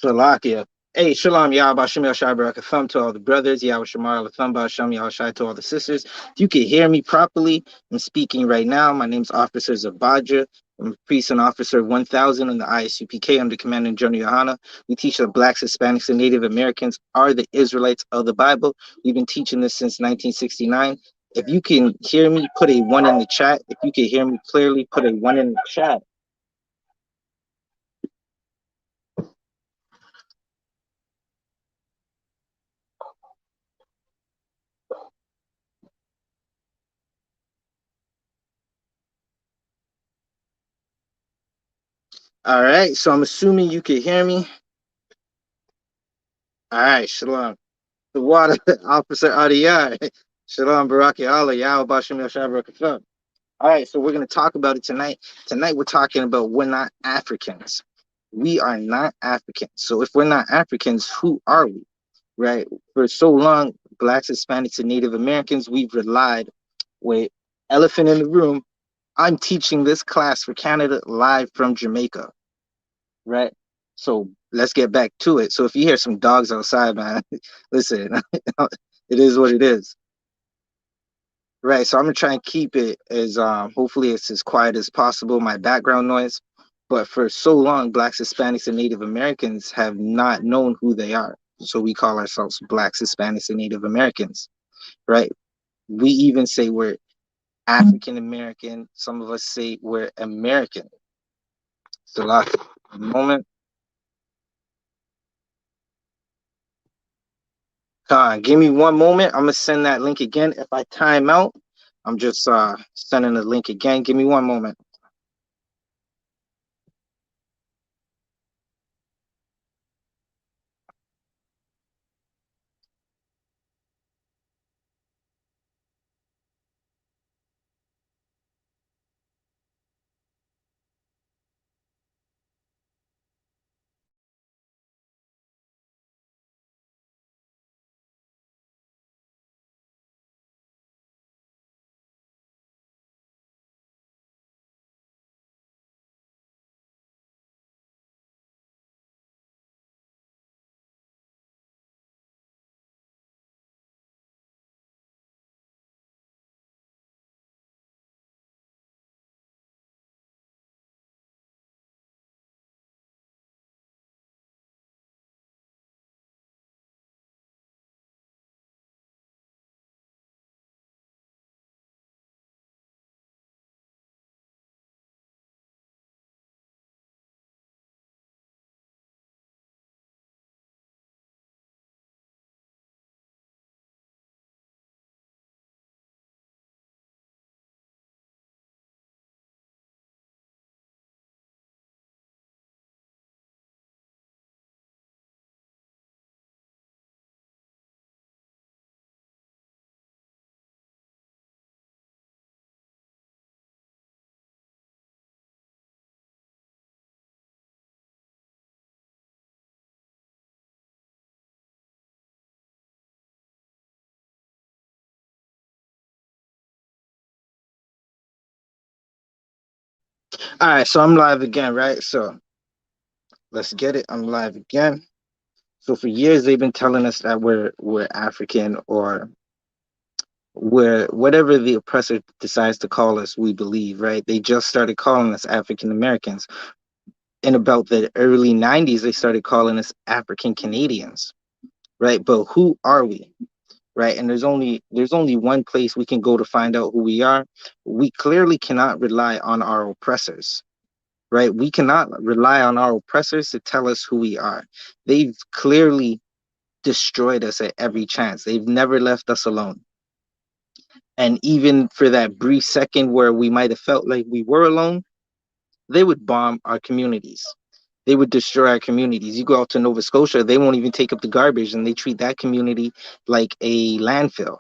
Salakia. Hey, Shalom, Yahweh Shem Yahshai Barakatham to all the brothers, Yahweh Shemar Latham Shem Yahshai to all the sisters. If you can hear me properly, I'm speaking right now. My name's Officer Zabadra. I'm a priest and officer of 1000 in the I.S.U.P.K. under Commanding General YAHANNA. We teach that Blacks, Hispanics, and Native Americans are the Israelites of the Bible. We've been teaching this since 1969. If you can hear me, put a 1 in the chat. If you can hear me clearly, put a 1 in the chat. All right, so I'm assuming you can hear me. All right, Shalom. The water, Officer Adiyar. Shalom, Baraki Allah, Yahweh Bashem Yashabrakafam. All right, so we're going to talk about it tonight. Tonight, we're talking about we're not Africans. We are not Africans. So if we're not Africans, who are we? Right? For so long, Blacks, Hispanics, and Native Americans, we've relied with elephant in the room. I'm teaching this class for Canada live from Jamaica. Right? So let's get back to it. So if you hear some dogs outside, man, listen, it is what it is. Right. So I'm gonna try and keep it as hopefully it's as quiet as possible, my background noise. But for so long, Blacks, Hispanics, and Native Americans have not known who they are. So we call ourselves Blacks, Hispanics, and Native Americans. Right. We even say we're African American. Some of us say we're American. So last moment. Give me one moment. I'm gonna send that link again. If I time out, I'm just sending the link again. Give me one moment. All right, so I'm live again, right? So let's get it. I'm live again. So for years they've been telling us that we're African or we're whatever the oppressor decides to call us, we believe, right? They just started calling us African Americans. In about the early 90s, they started calling us African Canadians, right? But who are we? Right? And there's only one place we can go to find out who we are. We clearly cannot rely on our oppressors. Right? We cannot rely on our oppressors to tell us who we are. They've clearly destroyed us at every chance. They've never left us alone. And even for that brief second where we might have felt like we were alone, they would bomb our communities. They would destroy our communities. You go out to Nova Scotia, they won't even take up the garbage and they treat that community like a landfill.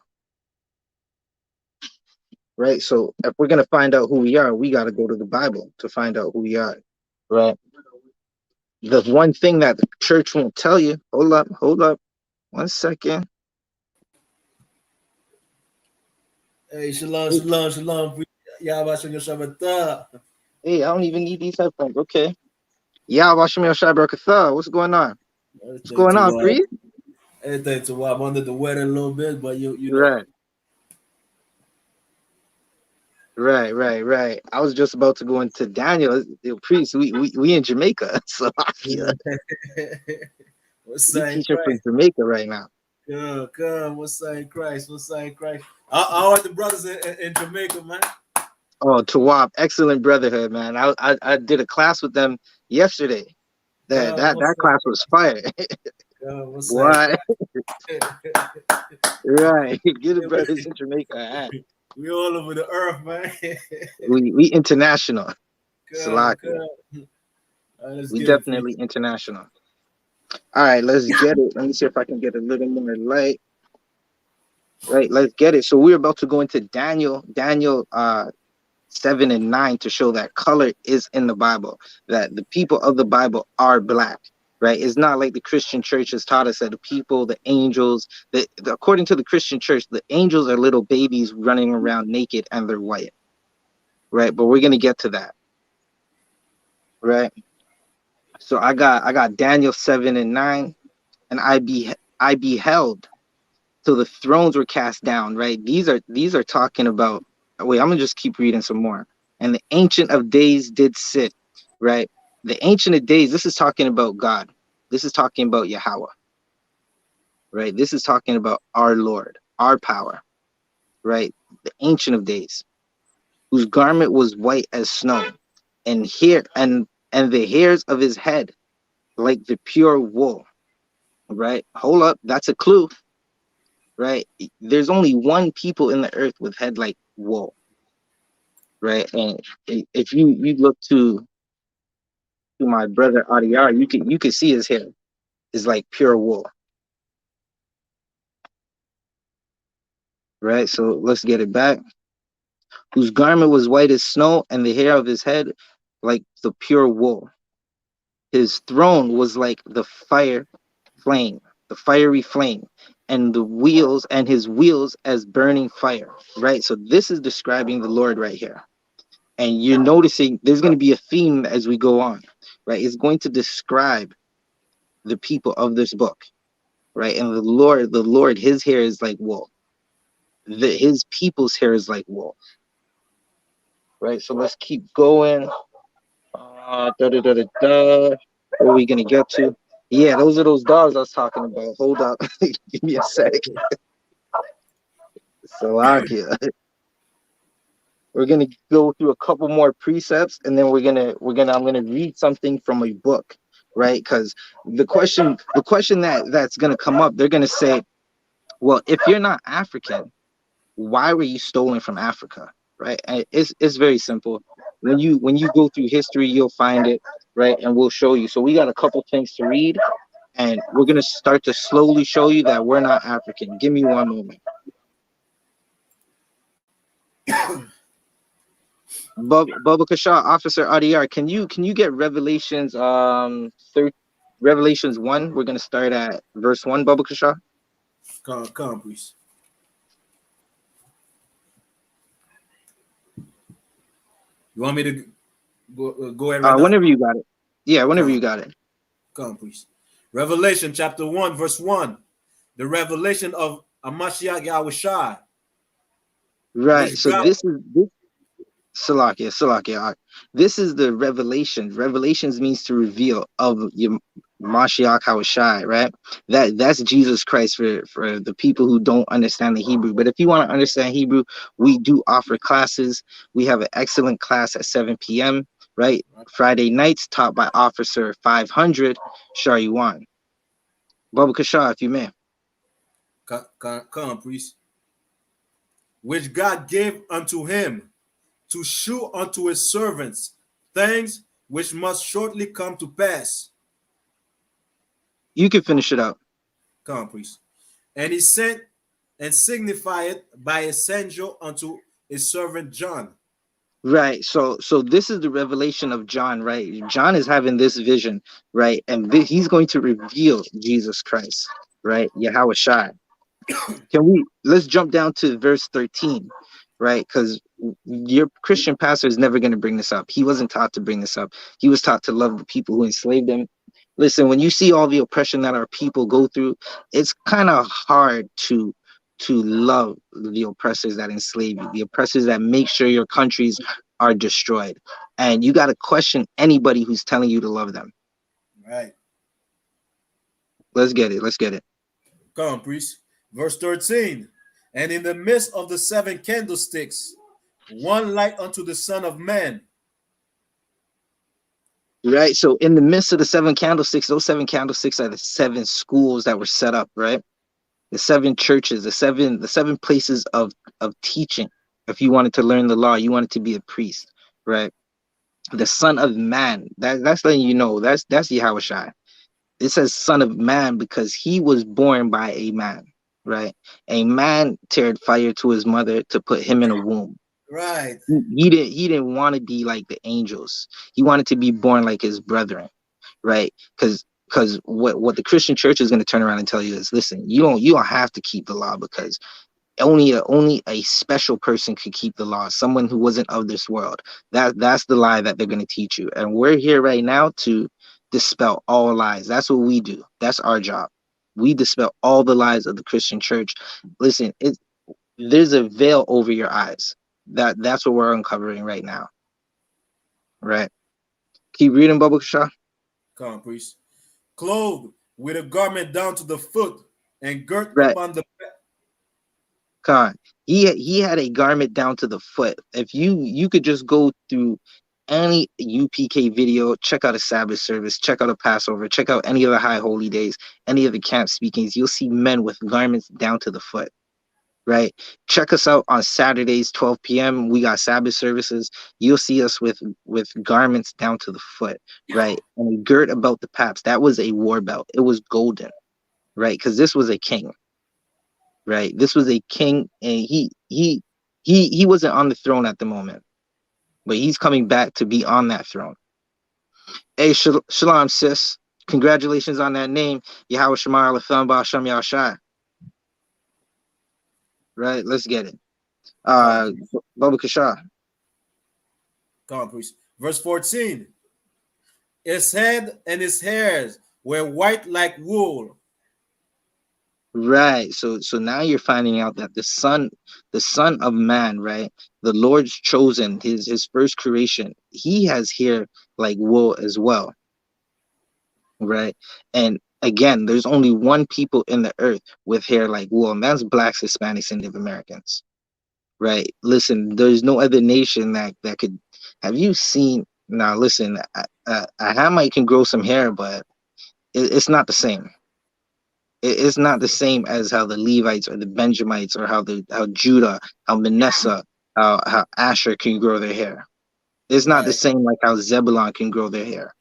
Right? So if we're going to find out who we are, we got to go to the Bible to find out who we are. Right? The one thing that the church won't tell you, hold up, 1 second. Hey, shalom. Hey, I don't even need these headphones. Okay. Yeah, Washington Shabrakatha. What's going on? What's Everything going to on, wild. Priest? Everything to wild. I'm under the weather a little bit, but you know. Right, right. I was just about to go into Daniel. Priest, we in Jamaica, so What's we saying teaching from Christ? Jamaica right now. Come. What's saying Christ? What's saying Christ? How are the brothers in Jamaica, man? Oh, Tawab, excellent brotherhood, man. I did a class with them yesterday. That Come. that What's that saying? class was fire. Come. What's saying What? Christ? Right. Get the brothers in Jamaica a hand. We all over the earth, man. We international. Come. Salaki. Come. All right, let's We get it, please. definitely international. All right, let's get it. Let me see if I can get a little more light. Right, let's get it. So we're about to go into Daniel 7 and 9 to show that color is in the Bible, that the people of the Bible are black. Right? It's not like the Christian church has taught us that the people, the angels, according to the Christian church, the angels are little babies running around naked and they're white. Right? But we're gonna get to that. Right? So I got Daniel 7 and 9, and I beheld till the thrones were cast down. Right? These are talking about. Wait, I'm gonna just keep reading some more. And the Ancient of Days did sit. Right? The Ancient of Days. This is talking about God. This is talking about Yahweh. Right? This is talking about our Lord, our power. Right? The Ancient of Days, whose garment was white as snow, and the hairs of his head like the pure wool. Right? Hold up, that's a clue. Right? There's only one people in the earth with head like wool. Right? And if you look to my brother Adiyar, you can see his hair is like pure wool. Right? So let's get it back. Whose garment was white as snow, and the hair of his head like the pure wool. His throne was like the flame, the fiery flame, and his wheels as burning fire. Right? So this is describing the Lord right here. And you're noticing there's going to be a theme as we go on. Right? It's going to describe the people of this book. Right? And the Lord, his hair is like wool. His people's hair is like wool. Right? So let's keep going. Da, da, da, da, da. What are we gonna get to? Yeah, those are those dogs I was talking about. Hold up, give me a sec. Salakia. We're gonna go through a couple more precepts, and then I'm gonna read something from a book, right? Because the question that's gonna come up, they're gonna say, well, if you're not African, why were you stolen from Africa? Right? And it's very simple. When you go through history, you'll find it, right? And we'll show you. So we got a couple things to read, and we're gonna start to slowly show you that we're not African. Give me one moment. Bubba Kashaw, Officer Adiyar, can you get Revelations 1? We're gonna start at verse 1, Bubba Kashaw. Come, please. You want me to go ahead right now? Whenever you got it. Yeah, whenever you got it. Come, please. Revelation chapter 1, verse 1. The revelation of Amashiach Yahushua. Right. Which So God, this Salakia. This is the revelation. Revelations means to reveal of your Mashiach Hawashai, right? That's Jesus Christ for the people who don't understand the Hebrew. But if you want to understand Hebrew, we do offer classes. We have an excellent class at 7 p.m., right? Friday nights, taught by Officer 500, Shariwan. Baba Kasha, if you may. come, please. Which God gave unto him to shew unto his servants things which must shortly come to pass. You can finish it up. Come, please. And he sent and signified by his angel unto his servant John. Right. So this is the revelation of John, right? John is having this vision, right? And he's going to reveal Jesus Christ, right? Yahweh Shai. Let's jump down to verse 13, right? Because your Christian pastor is never going to bring this up. He wasn't taught to bring this up. He was taught to love the people who enslaved him, Listen, when you see all the oppression that our people go through, it's kind of hard to love the oppressors that enslave you, the oppressors that make sure your countries are destroyed. And you got to question anybody who's telling you to love them. Right. Let's get it. Let's get it. Come on, priest. Verse 13. And in the midst of the 7 candlesticks, one light unto the Son of Man. Right. So in the midst of the 7 candlesticks, those 7 candlesticks are the 7 schools that were set up, right? The 7 churches, the seven places of teaching. If you wanted to learn the law, you wanted to be a priest, right? The Son of Man, that's letting you know that's Yahushua. It says Son of Man because he was born by a man, right? A man teared fire to his mother to put him in a womb. Right. He didn't want to be like the angels. He wanted to be born like his brethren, right? Because what the Christian church is going to turn around and tell you is, listen, you don't have to keep the law because only a special person could keep the law, someone who wasn't of this world. That's the lie that they're going to teach you, and we're here right now to dispel all lies. That's what we do. That's our job. We dispel all the lies of the Christian church. Listen, there's a veil over your eyes. That's what we're uncovering right now, right? Keep reading, Bubba Shah. Come on, priest. Clothed with a garment down to the foot and girt Right. upon the back. Khan. He had a garment down to the foot. If you could just go through any UPK video, check out a Sabbath service, check out a Passover, check out any of the high holy days, any of the camp speakings, you'll see men with garments down to the foot. Right? Check us out on Saturdays, 12 p.m. We got Sabbath services. You'll see us with garments down to the foot, right? And a girt about the paps. That was a war belt. It was golden, right? Because this was a king. Right, this was a king, and he wasn't on the throne at the moment, but he's coming back to be on that throne. Hey, shalom, sis. Congratulations on that name, Yahweh Shema Alafam Shem Yahshai. Right, let's get it. Baba Kasha. Come on, priest. Verse 14. His head and his hairs were white like wool. Right. So now you're finding out that the son of man, right? The Lord's chosen, his first creation, he has hair like wool as well. Right. And again, there's only one people in the earth with hair like wool, and that's blacks, Hispanics, and Native Americans. Right. Listen, there's no other nation that could. Have you seen? Now listen, a Hamite can grow some hair, but it's not the same. It's not the same as how the Levites or the Benjamites or how Judah, how Manasseh, how Asher can grow their hair. It's not the same like how Zebulon can grow their hair,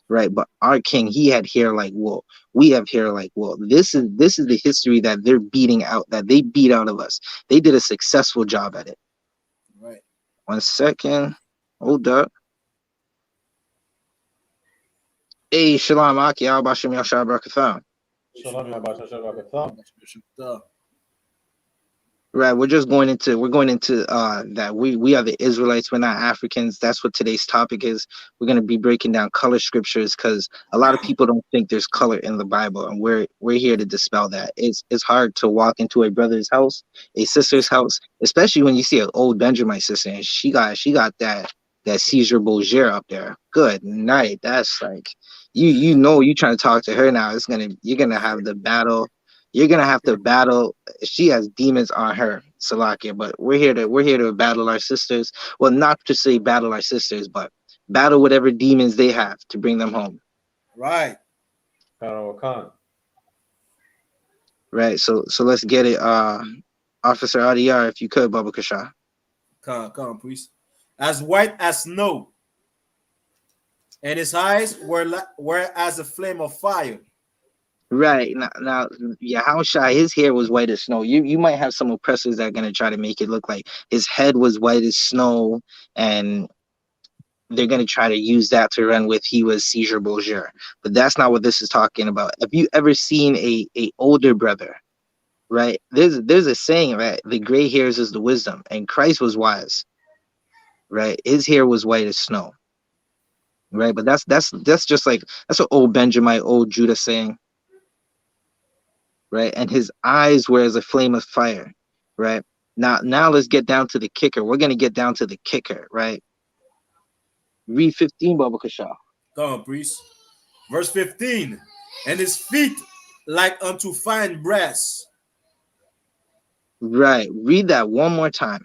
right? But our king, he had hair like wool. We have hair like wool. This is the history that they're beating out, that they beat out of us. They did a successful job at it. Right. 1 second. Hold up. Hey, Shalom Aki, Al Bashim Yashar Barakatham. Right, we're going into that we are the Israelites, we're not Africans. That's what today's topic is. We're going to be breaking down color scriptures because a lot of people don't think there's color in the Bible, and we're here to dispel that. It's hard to walk into a brother's house, a sister's house, especially when you see an old Benjamin sister and she got that Caesar Borgia up there. Good night. That's like you trying to talk to her now. You're gonna have the battle. You're gonna have to battle. She has demons on her, Salakia. But we're here to battle our sisters. Well, not to say battle our sisters, but battle whatever demons they have to bring them home. Right. Right. So let's get it. Officer Adiyar, if you could, Baba Kasha. Come, priest. As white as snow, and his eyes were as a flame of fire. Right. Now Yahushua, his hair was white as snow. You might have some oppressors that are gonna try to make it look like his head was white as snow, and they're gonna try to use that to run with he was Caesar Borgia. But that's not what this is talking about. Have you ever seen a older brother? Right? There's a saying that the gray hairs is the wisdom, and Christ was wise. Right? His hair was white as snow. right? But that's just like that's an old Benjamite, old Judah saying, right? And his eyes were as a flame of fire, right? Now let's get down to the kicker. We're gonna get down to the kicker, right? Read 15, Baba Kasha. Come on, priest. Verse 15. And his feet like unto fine brass. Right. Read that one more time.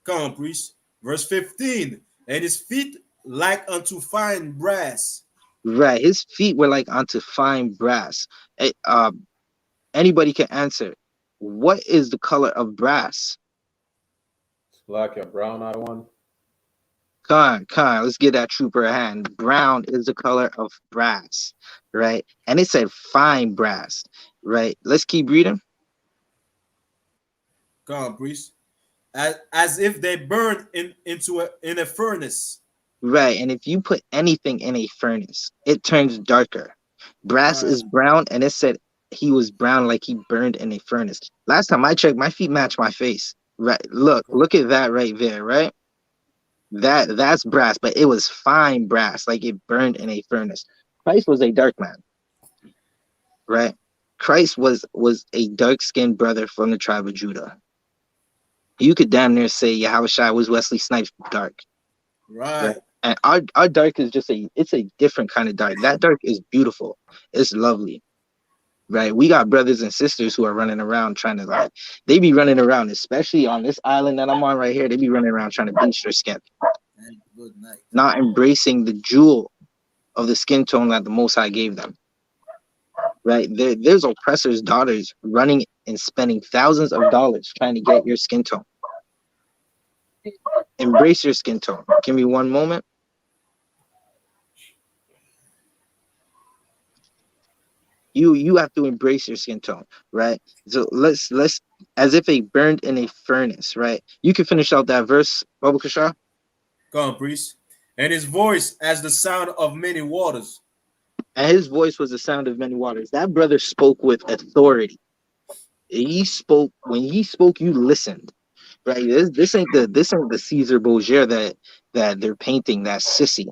Come on, priest. Verse 15. And his feet like unto fine brass. Right. His feet were like unto fine brass. Anybody can answer. What is the color of brass? It's black or brown, I one. Come on, let's give that trooper a hand. Brown is the color of brass, right? And it said fine brass, right? Let's keep reading. Come on, priest. As if they burned in a furnace. Right. And if you put anything in a furnace, it turns darker. Brass Right. is brown, and it said he was brown like he burned in a furnace. Last time I checked, my feet match my face. Right. Look at that right there, right? That's brass, but it was fine brass, like it burned in a furnace. Christ was a dark man, right? Christ was a dark-skinned brother from the tribe of Judah. You could damn near say Yahushua was Wesley Snipes dark, Right. right? And our dark is just it's a different kind of dark. That dark is beautiful. It's lovely, right? We got brothers and sisters who are running around trying to they be running around, especially on this island that I'm on right here. They be running around trying to bleach their skin, And good night. not embracing the jewel of the skin tone that the Most High gave them. Right? There's oppressors' daughters running and spending thousands of dollars trying to get your skin tone. Embrace your skin tone. Give me one moment. You have to embrace your skin tone, right? So let's as if it burned in a furnace, right? You can finish out that verse, Baba Kasha. Come on, priest. And his voice as the sound of many waters. And his voice was the sound of many waters. That brother spoke with authority. He spoke when he spoke, you listened. Right. This ain't the Caesar Borgia that they're painting, that sissy.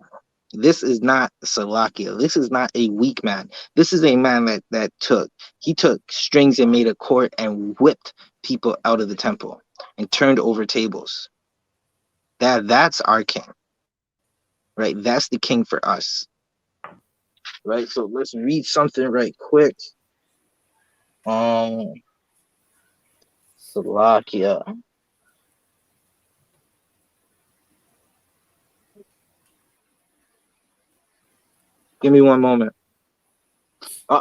This is not Salakia. This is not a weak man. This is a man that took strings and made a court and whipped people out of the temple and turned over tables. That's our king. Right? That's the king for us. Right? So let's read something right quick. Salakia. Give me one moment.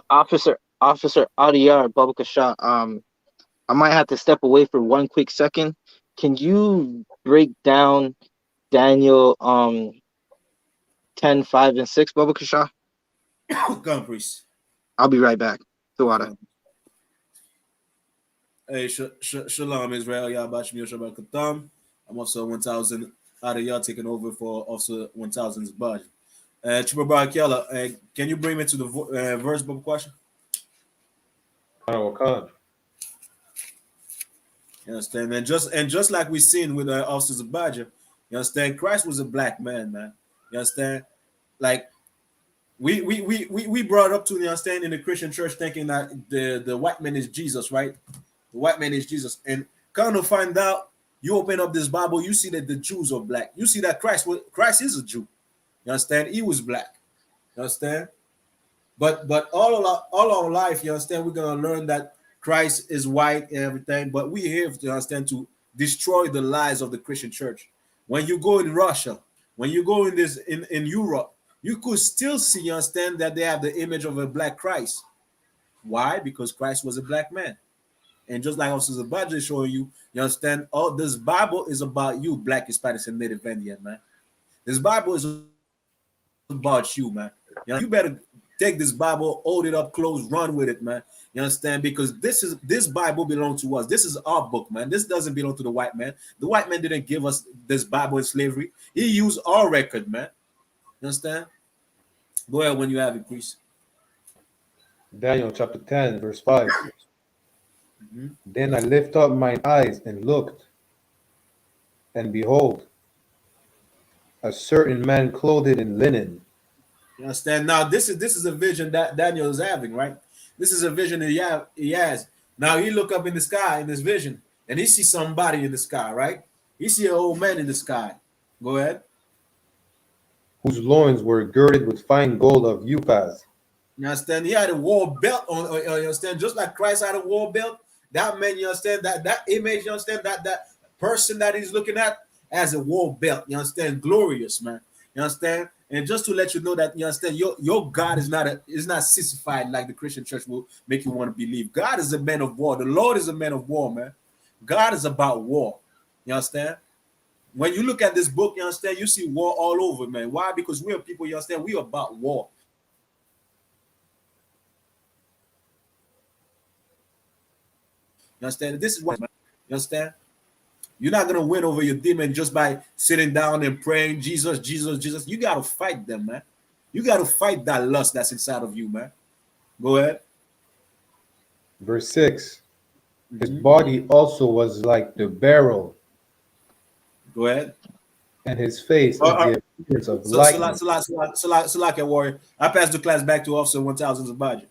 Officer Adiyar Babaka Shah, I might have to step away for one quick second. Can you break down Daniel 10, 5, and 6, Babaka Shah? Come on, priest. I'll be right back. Tawada. Hey, Shalom, Israel. Yahbashim Yoshabak Katam. I'm also 1000 out of y'all taking over for Officer 1000's budget. Chuba Barakela, can you bring me to the verse book question? Khan. You understand, man? Just like we seen with Officer Badger, you understand? Christ was a black man, man. You understand? Like we brought up to, you understand, in the Christian church thinking that the white man is Jesus, right? The white man is Jesus, and kind of find out. You open up this Bible, you see that the Jews are black. You see that Christ is a Jew. You understand? He was black. You understand? But all our life, you understand, we're gonna learn that Christ is white and everything. But we have to understand to destroy the lies of the Christian church. When you go in Russia, when you go in Europe, you could still see, you understand, that they have the image of a black Christ. Why? Because Christ was a black man. And just like also the Bible is showing you, you understand, all this Bible is about you, black, Hispanics, and Native Indian, man. This Bible is about you, man. You know, you better take this Bible, hold it up close, run with it, man. You understand? Because this Bible belongs to us. This is our book, man. This doesn't belong to the white man. The white man didn't give us this Bible in slavery. He used our record, man. You understand? Go ahead when you have it, priest. Daniel chapter 10, verse 5. Then I lift up mine eyes and looked, and behold, a certain man clothed in linen, You understand? Now this is a vision that Daniel is having, right? This is a vision that he has. Now he look up in the sky in this vision, and he sees somebody in the sky, right? He see an old man in the sky. Go ahead. whose loins were girded with fine gold of Uphaz. You understand? He had a war belt on. You understand? Just like Christ had a war belt. That man, you understand? That image, you understand? That person that he's looking at has a war belt. You understand? Glorious, man. You understand? And just to let you know that you understand, your God is not sissified like the Christian church will make you want to believe. God is a man of war. The Lord is a man of war, man. God is about war. You understand? When you look at this book, you understand, you see war all over, man. Why? Because we are people, you understand, we are about war. You understand? This is what, man. You understand? You're not gonna win over your demon just by sitting down and praying, Jesus, Jesus, Jesus. You gotta fight them, man. You gotta fight that lust that's inside of you, man. Go ahead. Verse 6. His body also was like the beryl, Go ahead. and his face as the appearance of So, lightning. Salak, warrior. I pass the class back to Officer 1000 Zabaji.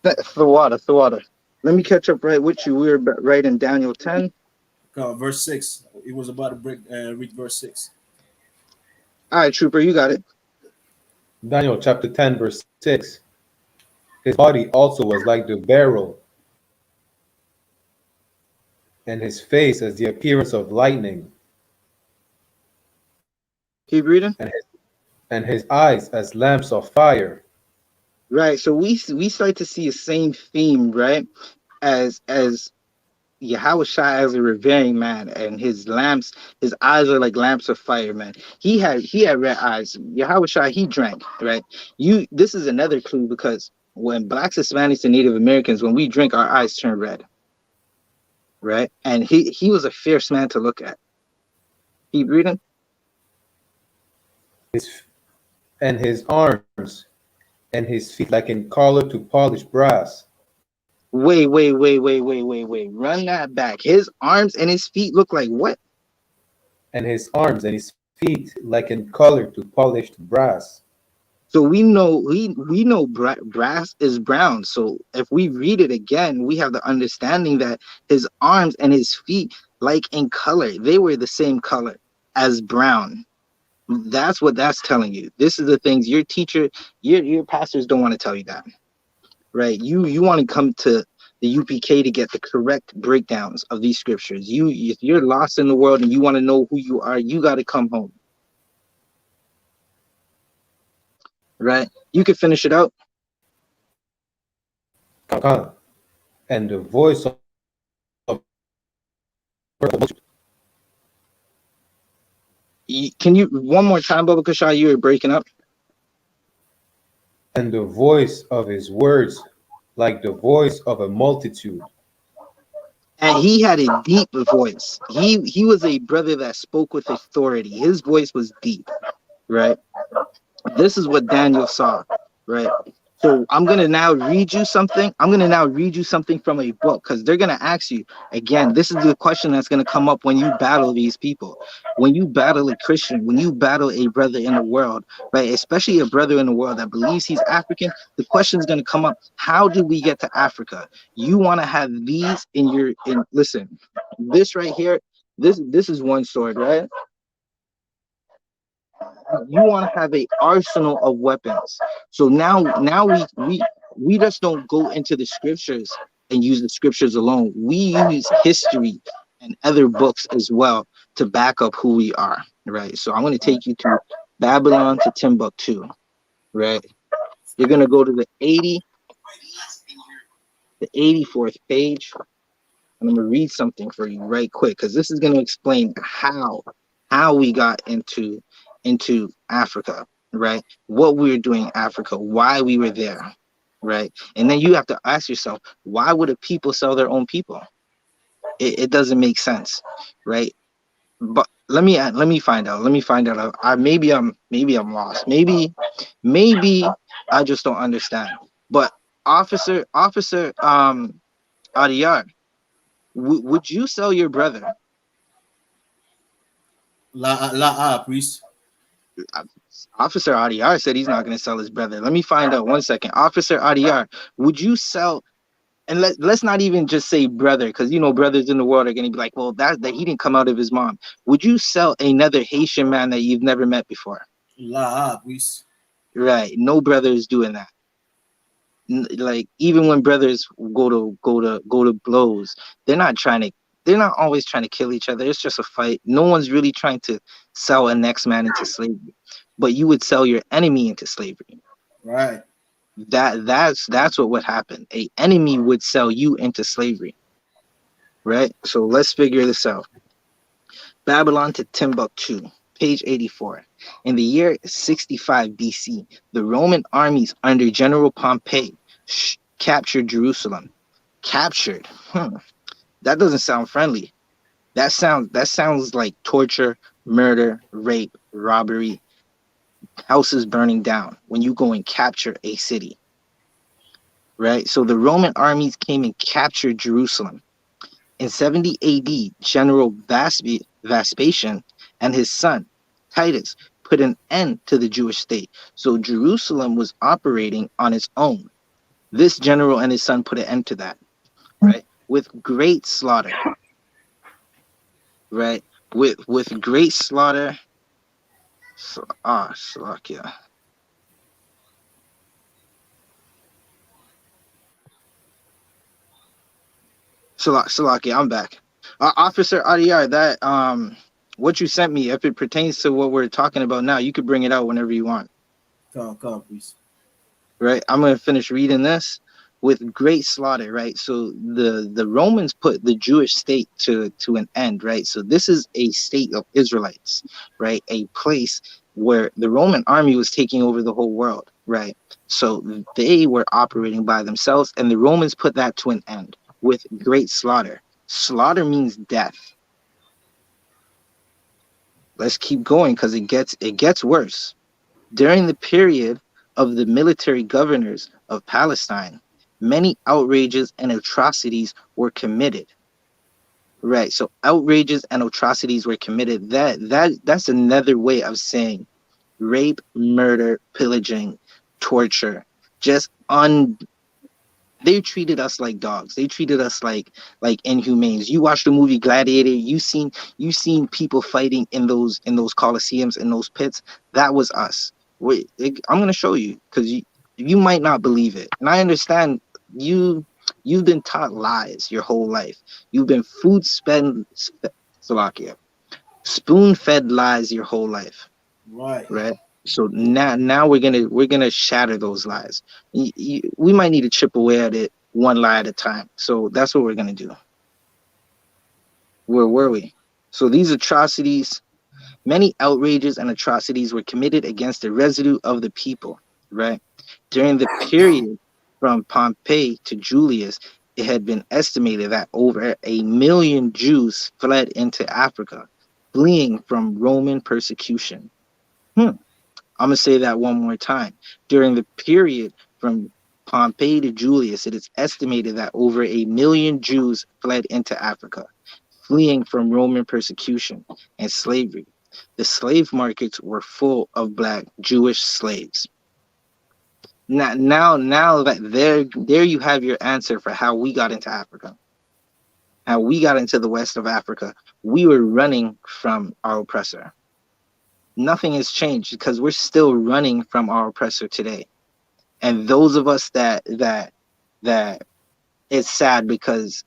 The water, the water. Let me catch up right with you. We were right in Daniel 10. Verse 6. He was about to read verse 6. All right, Trooper, you got it. Daniel chapter 10, verse 6. His body also was like the beryl, and his face as the appearance of lightning, Keep reading. and his eyes as lamps of fire. Right. So we start to see the same theme, right? As Yahweh Shai as a revering man, and his eyes are like lamps of fire, man. He had red eyes. Yahweh Shai, he drank, right? This is another clue, because when blacks, Hispanics, and Native Americans, when we drink, our eyes turn red, right? And he was a fierce man to look at. Keep reading. His arms and his feet like in color to polished brass. Wait. Run that back. His arms and his feet look like what? And his arms and his feet like in color to polished brass. So we know brass is brown. So if we read it again, we have the understanding that his arms and his feet, like in color, they were the same color as brown. That's what that's telling you. This is the things your teacher, your pastors don't want to tell you that, right? You want to come to the UPK to get the correct breakdowns of these scriptures. If you're lost in the world and you want to know who you are, you got to come home, right? You can finish it out. And the voice of Can you one more time, Baba Kasha? You were breaking up. and the voice of his words like the voice of a multitude. And he had a deep voice. He was a brother that spoke with authority. His voice was deep, right? This is what Daniel saw, right? So I'm gonna now read you something. I'm gonna now read you something from a book, because they're gonna ask you again. This is the question that's gonna come up when you battle these people, when you battle a Christian, when you battle a brother in the world, right? Especially a brother in the world that believes he's African. The question is gonna come up: how did we get to Africa? You want to have these in your in. Listen, this right here. This is one sword, right? You want to have a arsenal of weapons. So now we just don't go into the scriptures and use the scriptures alone. We use history and other books as well to back up who we are, right? So I'm going to take you to Babylon to Timbuktu, right? You're going to go to the 84th page, and I'm going to read something for you right quick, because this is going to explain how we got into Africa, right? What we were doing in Africa, why we were there, right? And then you have to ask yourself, why would a people sell their own people? It doesn't make sense, right? But let me find out. Let me find out. Maybe I'm lost. Maybe I just don't understand. But officer Adiyar, would you sell your brother? Priest. Officer Adiyar said he's not going to sell his brother. Let me find out. 1 second. Officer Adiyar, would you sell? And let's not even just say brother, because you know brothers in the world are going to be like, well, that he didn't come out of his mom. Would you sell another Haitian man that you've never met before? Please. Right. No brother is doing that. Like even when brothers go to blows, they're not trying to. They're not always trying to kill each other. It's just a fight. No one's really trying to sell a next man into slavery, but you would sell your enemy into slavery. Right. That's what would happen. A enemy would sell you into slavery, right? So let's figure this out. Babylon to Timbuktu, page 84. In the year 65 BC, the Roman armies under General Pompey captured Jerusalem. Captured. That doesn't sound friendly. That sounds like torture, murder, rape, robbery, houses burning down when you go and capture a city. Right? So the Roman armies came and captured Jerusalem. In 70 AD, General Vespasian and his son, Titus, put an end to the Jewish state. So Jerusalem was operating on its own. This general and his son put an end to that, right? With great slaughter, right? With great slaughter. Slovakia. Slovakia, I'm back. Officer Adiyar, that what you sent me, if it pertains to what we're talking about now, you could bring it out whenever you want. Come, please. Right, I'm going to finish reading this. With great slaughter, right? So the Romans put the Jewish state to an end, right? So this is a state of Israelites, right? A place where the Roman army was taking over the whole world, right? So they were operating by themselves, and the Romans put that to an end with great slaughter. Slaughter means death. Let's keep going because it gets worse. During the period of the military governors of Palestine, many outrages and atrocities were committed. Right. So outrages and atrocities were committed. That's another way of saying rape, murder, pillaging, torture, just they treated us like dogs. They treated us like inhumanes. You watched the movie Gladiator, you seen people fighting in those coliseums, in those pits. That was us. Wait, I'm gonna show you because you might not believe it. And I understand you've been taught lies your whole life. You've been Slovakia, spoon-fed lies your whole life. Right. Right. So now we're gonna shatter those lies. We might need to chip away at it one lie at a time. So that's what we're gonna do. Where were we? So these atrocities, many outrages and atrocities were committed against the residue of the people. Right. During the period from Pompey to Julius, it had been estimated that over 1 million Jews fled into Africa, fleeing from Roman persecution. I'm going to say that one more time. During the period from Pompey to Julius, it is estimated that over 1 million Jews fled into Africa, fleeing from Roman persecution and slavery. The slave markets were full of black Jewish slaves. Now that there you have your answer for how we got into Africa, how we got into the west of Africa. We were running from our oppressor. Nothing has changed because we're still running from our oppressor today. And those of us that it's sad because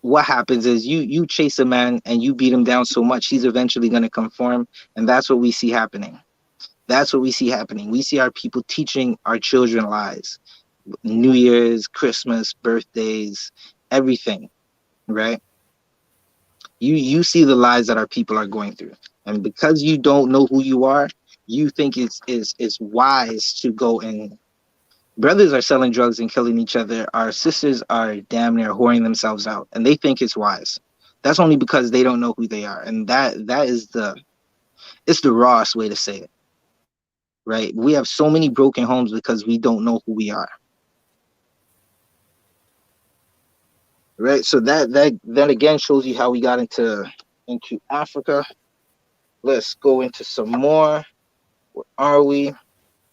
what happens is you chase a man and you beat him down so much he's eventually going to conform, and that's what we see happening. That's what we see happening. We see our people teaching our children lies. New Year's, Christmas, birthdays, everything, right? You see the lies that our people are going through. And because you don't know who you are, you think it's wise to go and brothers are selling drugs and killing each other. Our sisters are damn near whoring themselves out, and they think it's wise. That's only because they don't know who they are, and that is it's the rawest way to say it. Right? We have so many broken homes because we don't know who we are. Right? So that then again shows you how we got into Africa. Let's go into some more. Where are we?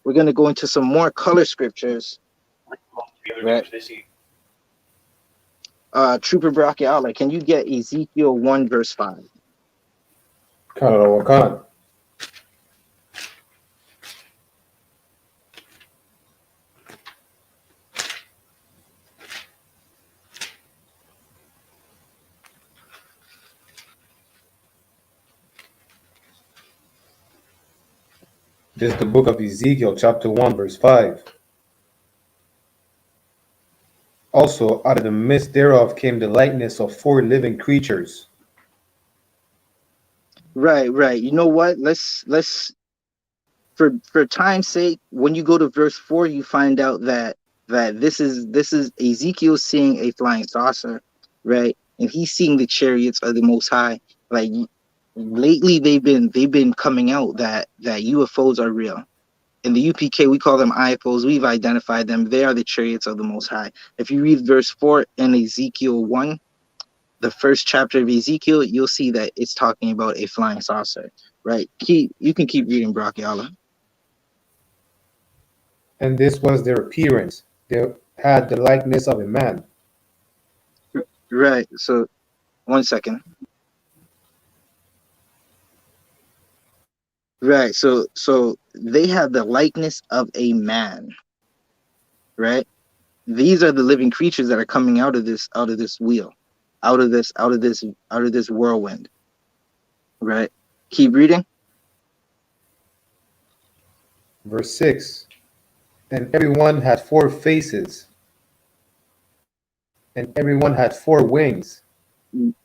We're going to go into some more color scriptures. Right. Trooper Brachiola, can you get Ezekiel 1 verse 5? Canada Wakan. This is the book of Ezekiel, chapter 1, verse 5. Also, out of the midst thereof came the likeness of 4 living creatures. Right. You know what? Let's for time's sake, when you go to verse 4, you find out that this is Ezekiel seeing a flying saucer, right? And he's seeing the chariots of the Most High. Like lately, they've been coming out that UFOs are real. In the UPK, we call them I.F.Os. We've identified them. They are the chariots of the Most High. If you read verse 4 in Ezekiel 1, the first chapter of Ezekiel, you'll see that it's talking about a flying saucer, right? You can keep reading, Brachiola. And this was their appearance. They had the likeness of a man. Right. So, one second. Right. So they have the likeness of a man, right? These are the living creatures that are coming out of this wheel, out of this whirlwind, right? Keep reading. Verse 6. And everyone had 4 faces, and everyone had 4 wings.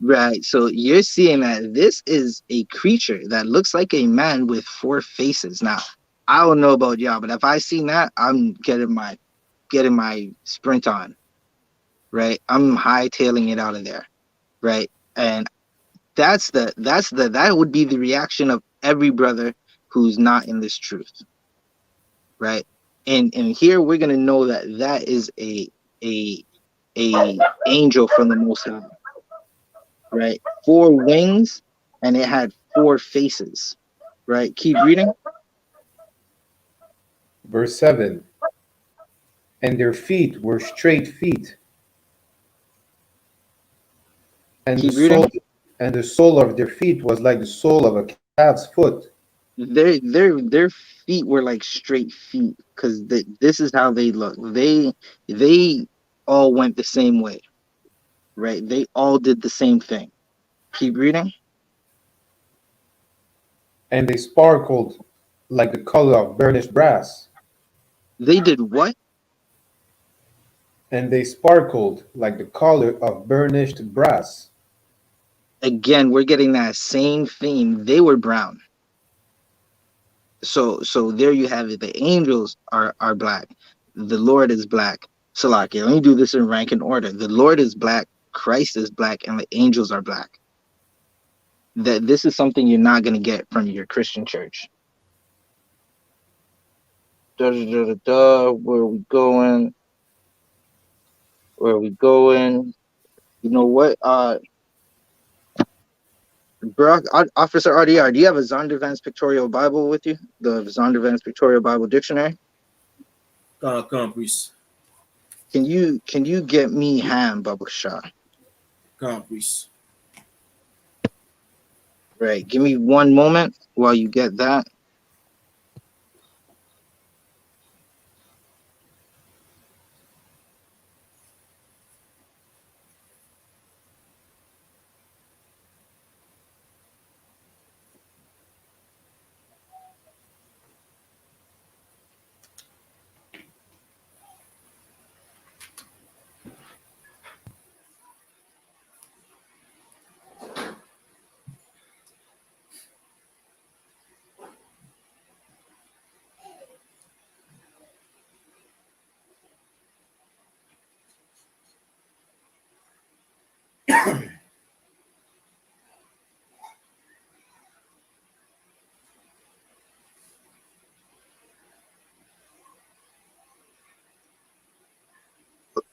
Right. So you're seeing that this is a creature that looks like a man with 4 faces. Now, I don't know about y'all, but if I seen that, I'm getting my sprint on, right? I'm hightailing it out of there, right? And that would be the reaction of every brother who's not in this truth, right? And here we're gonna know that that is a angel from the Most High, right? 4 wings, and it had 4 faces, right? Keep reading. Verse 7. And their feet were straight feet, and Keep reading. the sole of their feet was like the sole of a calf's foot. Their feet were like straight feet because this is how they look. They all went the same way, right? They all did the same thing. Keep reading. And they sparkled like the color of burnished brass. They did what? And they sparkled like the color of burnished brass. Again, we're getting that same theme. They were brown. So there you have it. The angels are black. The Lord is black. Salakia. Let me do this in rank and order. The Lord is black, Christ is black, and the angels are black. That this is something you're not gonna get from your Christian church. Where are we going? Where are we going? You know what? Brock, Officer RDR, do you have a Zondervan's Pictorial Bible with you? The Zondervan's Pictorial Bible Dictionary? Come on, please. Can you get me Ham, Bubba Shah? Come on, please. Right. Give me one moment while you get that.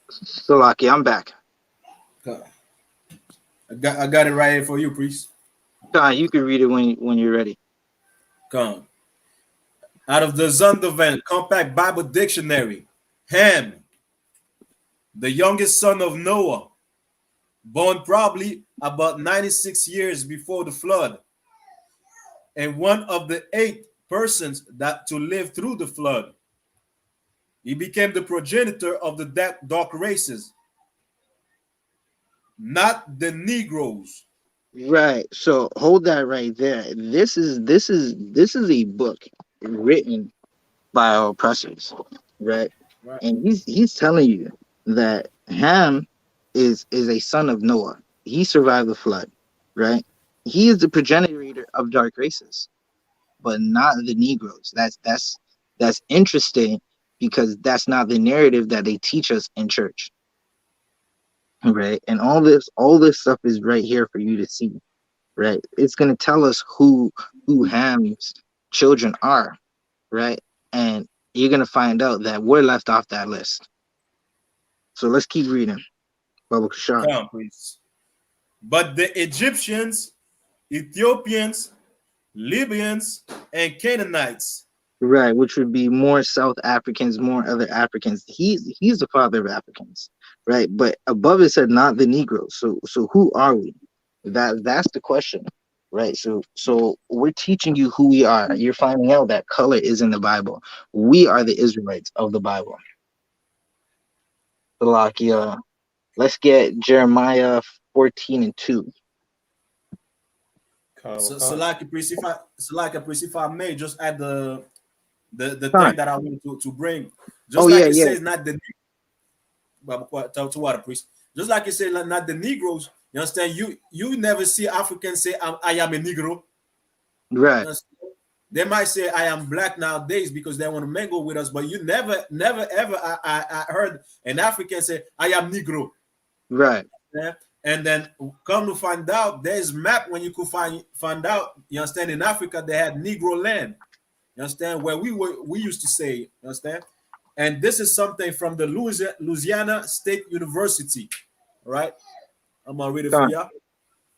Salaki, I'm back. I got it right here for you, priest. You can read it when you're ready. Come. Out of the Zondervan Compact Bible Dictionary, Ham, the youngest son of Noah, born probably about 96 years before the flood, and one of the 8 persons that to live through the flood. He became the progenitor of the dark races, not the Negroes. Right. So hold that right there. This is a book written by our oppressors, right? Right. And he's telling you that Ham is a son of Noah. He survived the flood, right? He is the progenitor of dark races, but not the Negroes. That's interesting because that's not the narrative that they teach us in church, right? And all this stuff is right here for you to see, right? It's gonna tell us who Ham's children are, right? And you're gonna find out that we're left off that list. So let's keep reading. Baba Kashar. Come, please. But the Egyptians, Ethiopians, Libyans, and Canaanites. Right, which would be more South Africans, more other Africans. He's the father of Africans, right? But above it said not the Negroes. So who are we? That's the question, right? So we're teaching you who we are. You're finding out that color is in the Bible. We are the Israelites of the Bible. Salakia. Let's get Jeremiah 14:2. So, Salaki priest, if I may just add the Huh. thing that I want to bring, just Oh like yeah, it yeah. says, not the to what priest, just like it says, not the Negroes. You understand? You never see Africans say I am a Negro. Right, They might say I am black nowadays because they want to mingle with us, but you never ever I heard an African say I am Negro. right. Yeah? And then come to find out, there's map when you could find out. You understand? In Africa, they had Negro land. You understand? Where we used to say. You understand? And this is something from the Louisiana State University. Right? I'm gonna read it for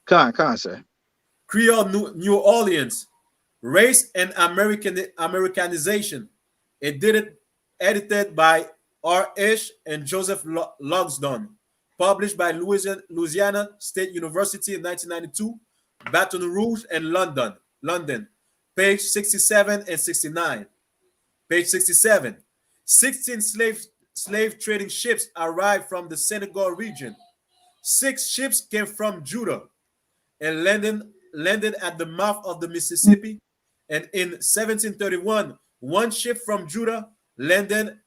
Con, y'all. sir. Creole New Orleans, Race and Americanization. It did it, edited by R.H. and Joseph Logsdon, published by Louisiana State University in 1992, Baton Rouge and London, page 67 and 69. Page 67. 16 slave trading ships arrived from the Senegal region. 6 ships came from Judah and landed at the mouth of the Mississippi. And in 1731, 1 ship from Judah landed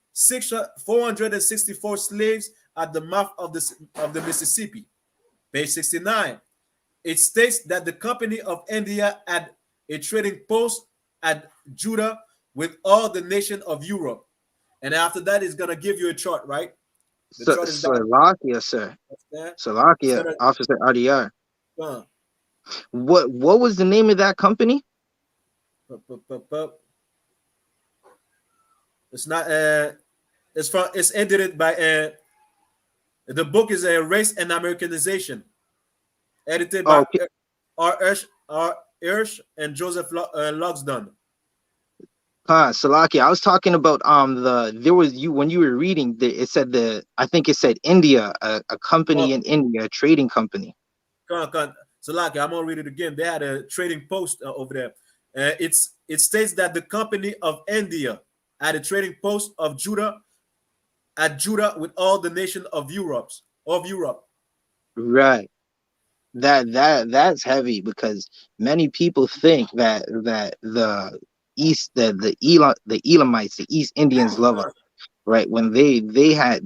464 slaves at the mouth of the Mississippi. Page 69. It states that the Company of India had a trading post at Judah with all the nation of Europe. And after that, it's going to give you a chart, right? The chart is that. Salakia, sir. Salakia, Officer RDR. Uh, What was the name of that company? It's not. It's edited by. The book is a Race and Americanization, edited by Okay. R. and Joseph Logsdon. Salakia. I was talking about there was you when you were reading it said I think it said India, a company in India, a trading company. Salaki, I'm gonna read it again. They had a trading post over there. It states that the Company of India had a trading post of Judah with all the nation of Europe. Right. That's heavy because many people think that the the Elamites, the East Indians love us, right? When they had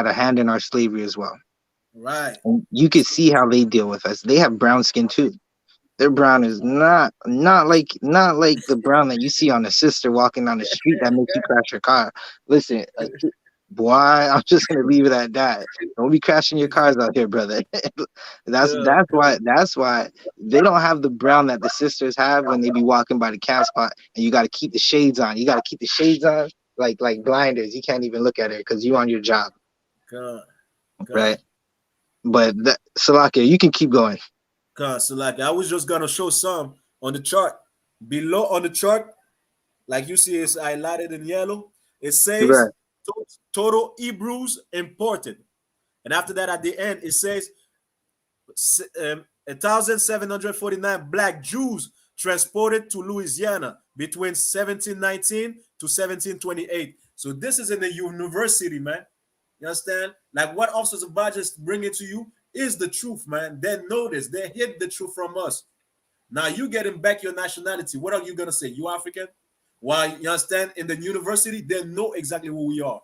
a hand in our slavery as well. Right. And you can see how they deal with us. They have brown skin too. Their brown is not like the brown that you see on a sister walking down the street that makes you crash your car. Listen, boy, I'm just gonna leave it at that. Don't be crashing your cars out here, brother. that's why they don't have the brown that the sisters have when they be walking by the camp spot, and you got to keep the shades on. You got to keep the shades on like blinders. You can't even look at it because you on your job, right? But Salakia, you can keep going. So like I was just gonna show some on the chart. Below on the chart, like you see it's highlighted in yellow. It says Right. total Hebrews imported. And after that, at the end, it says 1,749 black Jews transported to Louisiana between 1719 to 1728. So this is in the university, man. You understand? Like what Officers of Budget bringing to you is the truth, man. They know this. They hid the truth from us. Now you getting back your nationality. What are you gonna say? You African? While you understand in the university, they know exactly who we are.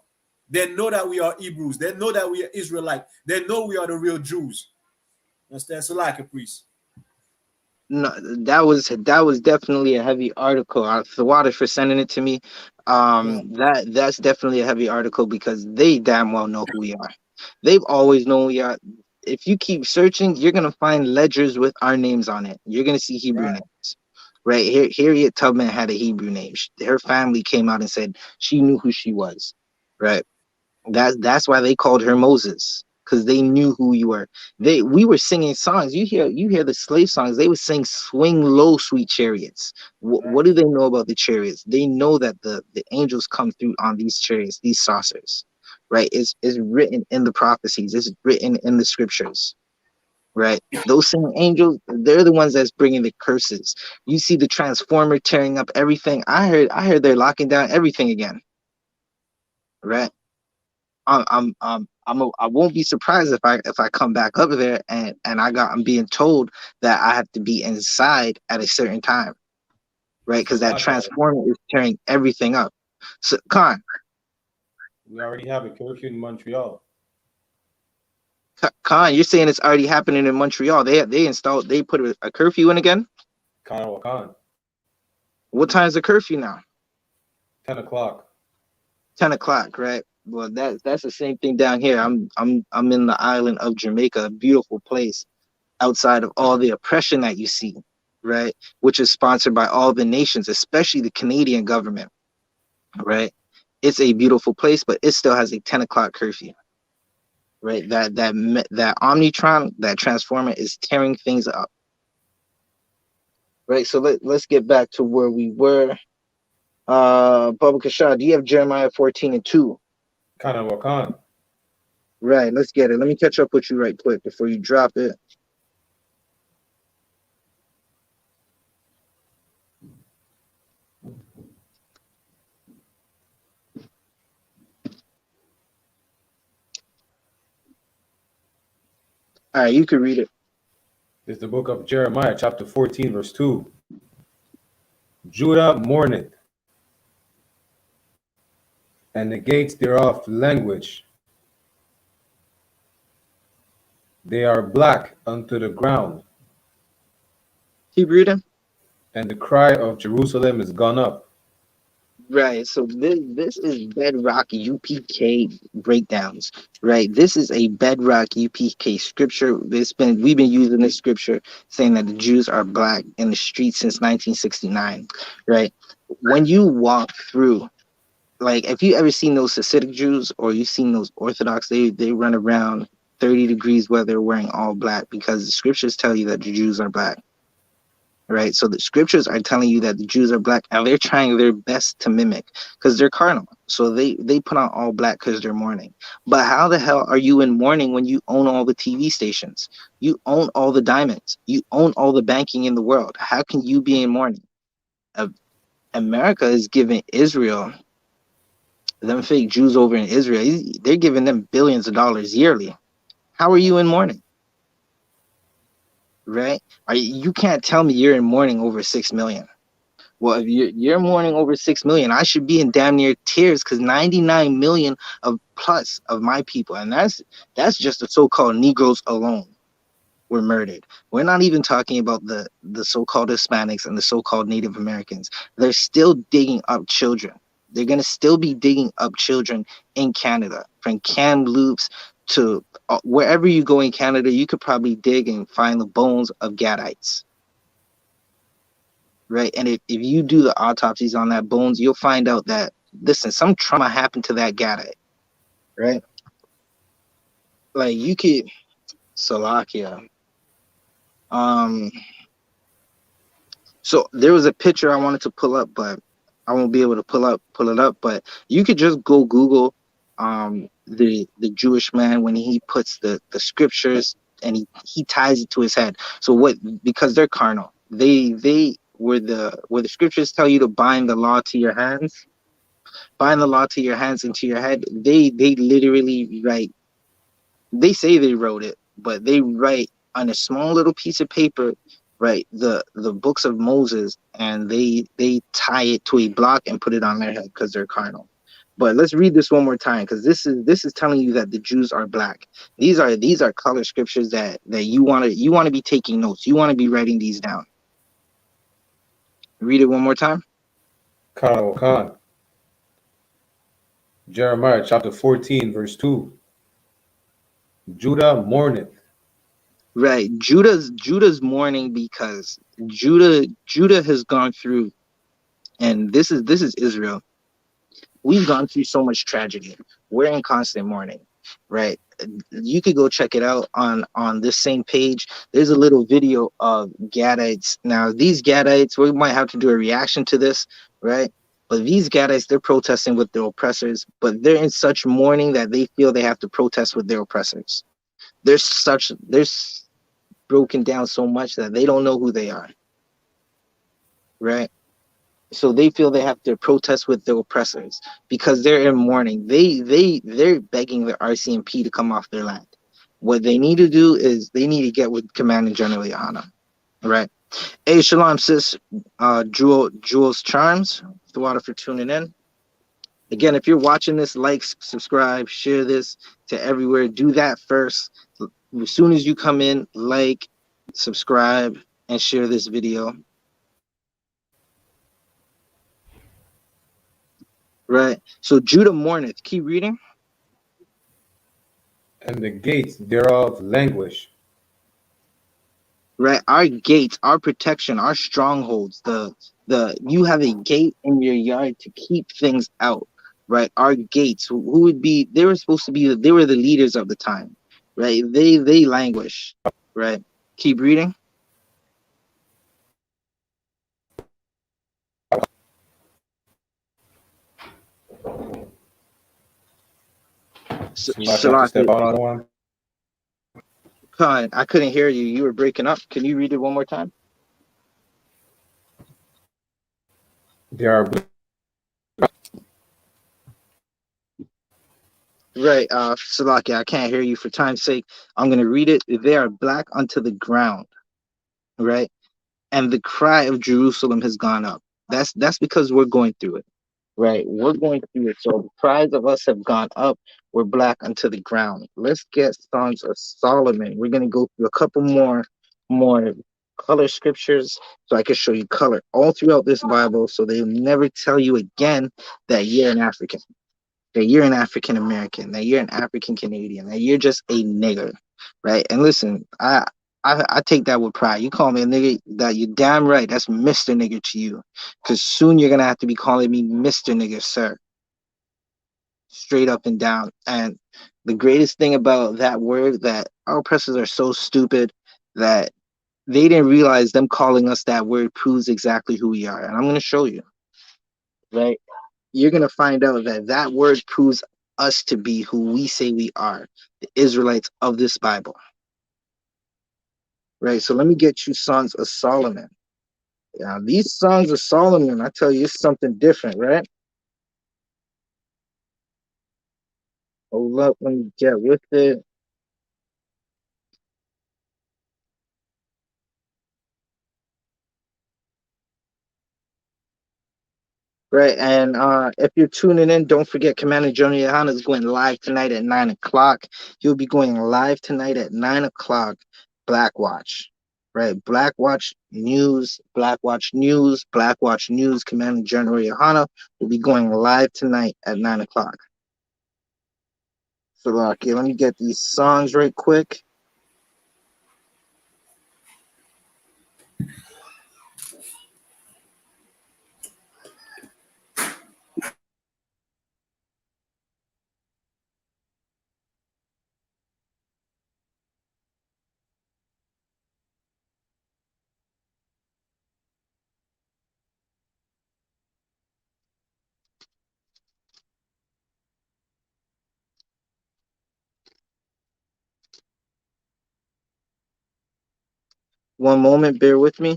They know that we are Hebrews. They know that we are Israelite. They know we are the real Jews. You understand? So like a priest. No, that was definitely a heavy article. The water for sending it to me. Yeah. That's definitely a heavy article because they damn well know who we are. They've always known we are. If you keep searching, you're gonna find ledgers with our names on it. You're gonna see Hebrew Right. names. Right here, Harriet Tubman had a Hebrew name. Her family came out and said she knew who she was. Right. That's why they called her Moses, because they knew who you were. We were singing songs. You hear the slave songs. They would sing "Swing Low, Sweet Chariots." What Right. do they know about the chariots? They know that the angels come through on these chariots, these saucers, right? It's written in the prophecies. It's written in the scriptures, right? Those same angels, they're the ones that's bringing the curses. You see the transformer tearing up everything. I heard they're locking down everything again, right? I won't be surprised if I come back up there and I'm being told that I have to be inside at a certain time, right? Because that Salaka, transformer is tearing everything up. So, Khan, we already have a curfew in Montreal. Khan, you're saying it's already happening in Montreal? They put a curfew in again. Kanawakan, What time is the curfew now? 10 o'clock. 10 o'clock, right? Well, that's the same thing down here. I'm in the island of Jamaica, a beautiful place outside of all the oppression that you see, right? Which is sponsored by all the nations, especially the Canadian government, right? It's a beautiful place, but it still has a 10 o'clock curfew, right? That Omnitron, that transformer is tearing things up, right? So let's get back to where we were. Baba Kashad, do you have Jeremiah 14:2? Kanawakan. Right, let's get it. Let me catch up with you right quick before you drop it. All right, you can read it. It's the book of Jeremiah, chapter 14, verse 2. Judah mourneth, and the gates thereof languish. They are black unto the ground, Keep reading. and the cry of Jerusalem is gone up. Right. So this is bedrock UPK breakdowns. Right. This is a bedrock UPK scripture. We've been using this scripture saying that the Jews are black in the streets since 1969. Right. When you walk through, like if you ever seen those Hasidic Jews or you've seen those Orthodox, they run around 30 degrees weather wearing all black because the scriptures tell you that the Jews are black. Right, so the scriptures are telling you that the Jews are black, and they're trying their best to mimic because they're carnal. So they put on all black because they're mourning. But how the hell are you in mourning when you own all the TV stations? You own all the diamonds. You own all the banking in the world. How can you be in mourning? America is giving Israel, them fake Jews over in Israel, they're giving them billions of dollars yearly. How are you in mourning? Right? You can't tell me you're in mourning over 6 million. Well, if you're mourning over 6 million, I should be in damn near tears because 99 million of plus of my people, and that's just the so-called Negroes alone, were murdered. We're not even talking about the so-called Hispanics and the so-called Native Americans. They're still digging up children. They're gonna still be digging up children in Canada, from Kamloops to wherever you go in Canada. You could probably dig and find the bones of Gadites. Right, and if you do the autopsies on that bones, you'll find out that, listen, some trauma happened to that Gadite, right? Like you could Salakia. Um so there was a picture I wanted to pull up, but I won't be able to pull it up, but you could just go Google the Jewish man when he puts the scriptures and he ties it to his head. So what, because they're carnal. They where the scriptures tell you to bind the law to your hands, bind the law to your hands and to your head. They literally write, they say they wrote it, but they write on a small little piece of paper, right, the books of Moses, and they tie it to a block and put it on their head because they're carnal. But let's read this one more time, because this is telling you that the Jews are black. These are color scriptures that you want to be taking notes. You want to be writing these down. Read it one more time. Khan. Jeremiah chapter 14, verse 2. Judah mourneth. Right. Judah's mourning because Judah has gone through, and this is Israel. We've gone through so much tragedy. We're in constant mourning, right? You could go check it out on this same page. There's a little video of Gadites. Now, these Gadites, we might have to do a reaction to this, right? But these Gadites, they're protesting with their oppressors, but they're in such mourning that they feel they have to protest with their oppressors. They're broken down so much that they don't know who they are, right? So they feel they have to protest with the oppressors because they're in mourning. They're begging the RCMP to come off their land. What they need to do is they need to get with Commanding General YAHANNA. Right. Hey, shalom, sis. Jules Charms. The water for tuning in. Again, if you're watching this, like, subscribe, share this to everywhere. Do that first. As soon as you come in, like, subscribe, and share this video. Right. So Judah mourneth. Keep reading. And the gates thereof languish. Right, our gates, our protection, our strongholds, the you have a gate in your yard to keep things out, right? Our gates, who would be, they were supposed to be, they were the leaders of the time, right? They languish, right? Keep reading. So I have to step Shalak, out on one. I couldn't hear you, you were breaking up. Can you read it one more time? There are Right, Salaki, I can't hear you for time's sake. I'm gonna read it. They are black unto the ground, right? And the cry of Jerusalem has gone up. That's because we're going through it, right? We're going through it. So the cries of us have gone up. We're black unto the ground. Let's get Songs of Solomon. We're gonna go through a couple more color scriptures so I can show you color all throughout this Bible, so they'll never tell you again that you're an African, that you're an African American, that you're an African Canadian, that you're just a nigger, right? And listen, I take that with pride. You call me a nigger, that you damn right. That's Mr. Nigger to you, because soon you're gonna have to be calling me Mr. Nigger, sir, straight up and down. And the greatest thing about that word, that our oppressors are so stupid that they didn't realize them calling us that word proves exactly who we are. And I'm gonna show you, right? You're going to find out that that word proves us to be who we say we are, the Israelites of this Bible. Right? So let me get you Songs of Solomon. Yeah, these Songs of Solomon, I tell you, it's something different, right? Hold up, let me get with it. Right, and if you're tuning in, don't forget Commander General Yohana is going live tonight at 9 o'clock. He'll be going live tonight at 9 o'clock, Black Watch. Right, Black Watch News, Black Watch News, Black Watch News. Commander General Yohana will be going live tonight at 9 o'clock. So, okay, let me get these songs right quick. One moment, bear with me.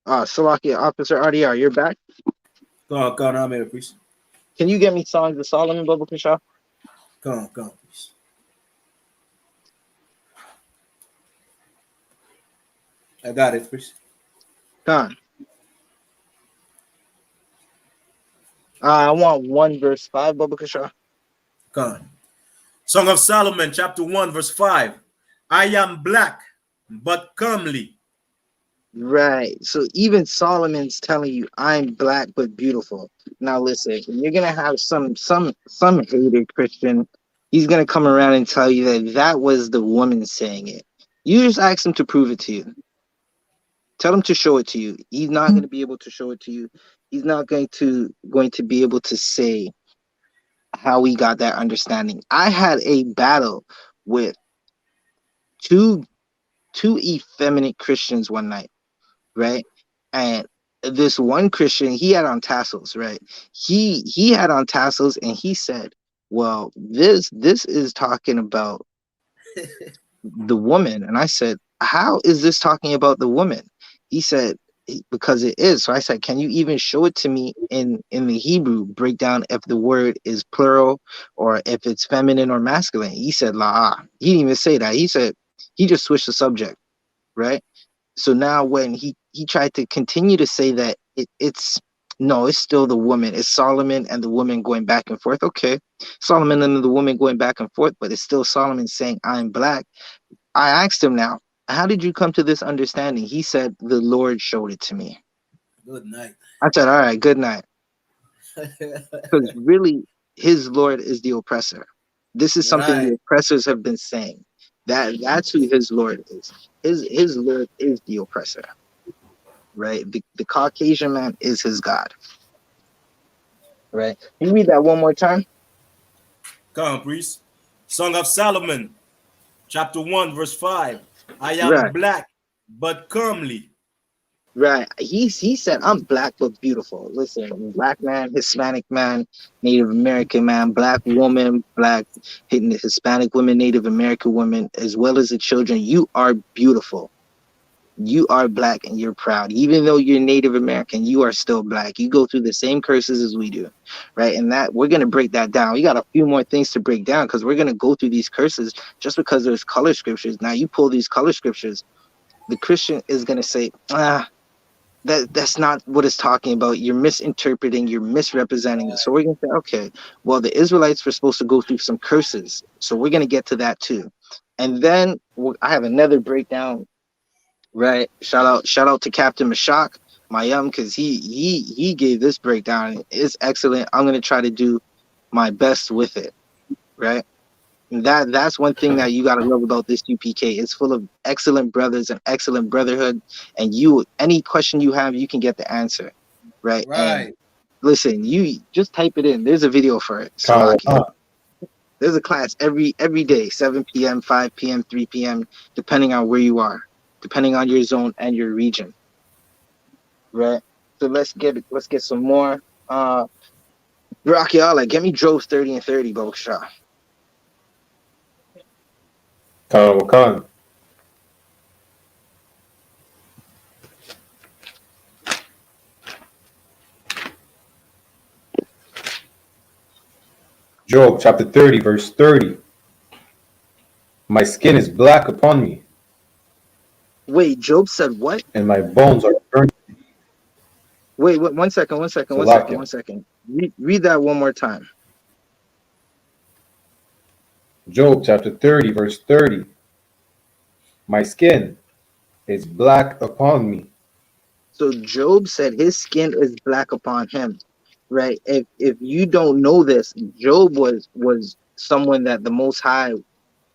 Salakia, Officer RDR, you're back. Come on, I'm here, please. Can you get me Songs of Solomon, Baba Kasha? Come on, please. I got it, please. Come I want 1 verse 5, Baba Kasha. Come on. Song of Solomon, chapter 1, verse 5. I am black, but comely. Right. So even Solomon's telling you, I'm black but beautiful. Now listen, you're gonna have some hated Christian. He's gonna come around and tell you that that was the woman saying it. You just ask him to prove it to you. Tell him to show it to you. He's not gonna be able to show it to you. He's not going to be able to say how he got that understanding. I had a battle with two effeminate Christians one night, right? And this one Christian, he had on tassels, right? He had on tassels, and he said, "Well, this is talking about the woman." And I said, "How is this talking about the woman?" He said, "Because it is." So I said, "Can you even show it to me in the Hebrew breakdown if the word is plural or if it's feminine or masculine?" He said, "La." He didn't even say that. He said he just switched the subject, right? So now when he tried to continue to say that it's no, it's still the woman. It's Solomon and the woman going back and forth. Okay, Solomon and the woman going back and forth, but it's still Solomon saying, "I'm black." I asked him now, "How did you come to this understanding?" He said, "The Lord showed it to me." Good night. I said, "All right, good night." Because really, his Lord is the oppressor. This is something the Right. oppressors have been saying. That's who his Lord is. His Lord is the oppressor, right? The Caucasian man is his God, right? Can you read that one more time? Come on, priest. Song of Solomon, chapter 1, verse 5. I am Right, black, but comely. right. He said, "I'm black but beautiful." Listen, black man, Hispanic man, Native American man, black woman, black hitting the Hispanic women, Native American women, as well as the children. You are beautiful. You are black and you're proud. Even though you're Native American, you are still black. You go through the same curses as we do, right? And that we're gonna break that down. We got a few more things to break down because we're gonna go through these curses just because there's color scriptures. Now you pull these color scriptures, the Christian is gonna say, that's not what it's talking about. You're misinterpreting, you're misrepresenting. So we're gonna say, okay, well, the Israelites were supposed to go through some curses. So we're gonna get to that too. And then I have another breakdown. Right. Shout out to Captain Mashak, because he gave this breakdown. It's excellent. I'm gonna try to do my best with it. Right. And that's one thing that you gotta love about this UPK. It's full of excellent brothers and excellent brotherhood. And any question you have, you can get the answer. Right. And Right. listen, you just type it in. There's a video for it. Salakia. Khan. There's a class every day, 7 p.m., 5 p.m., 3 p.m., depending on where you are, depending on your zone and your region. Right. So let's get some more. Rocky Allah, get me Droves 30 and 30, Babakshah. Khan. Job chapter 30, verse 30. My skin is black upon me, Wait, Job said what? and my bones are burnt. Wait, 1 second, 1 second, 1 second, Salakia. 1 second. Read that one more time. Job chapter 30, verse 30. My skin is black upon me. So Job said his skin is black upon him. Right. If you don't know this, Job was someone that the Most High,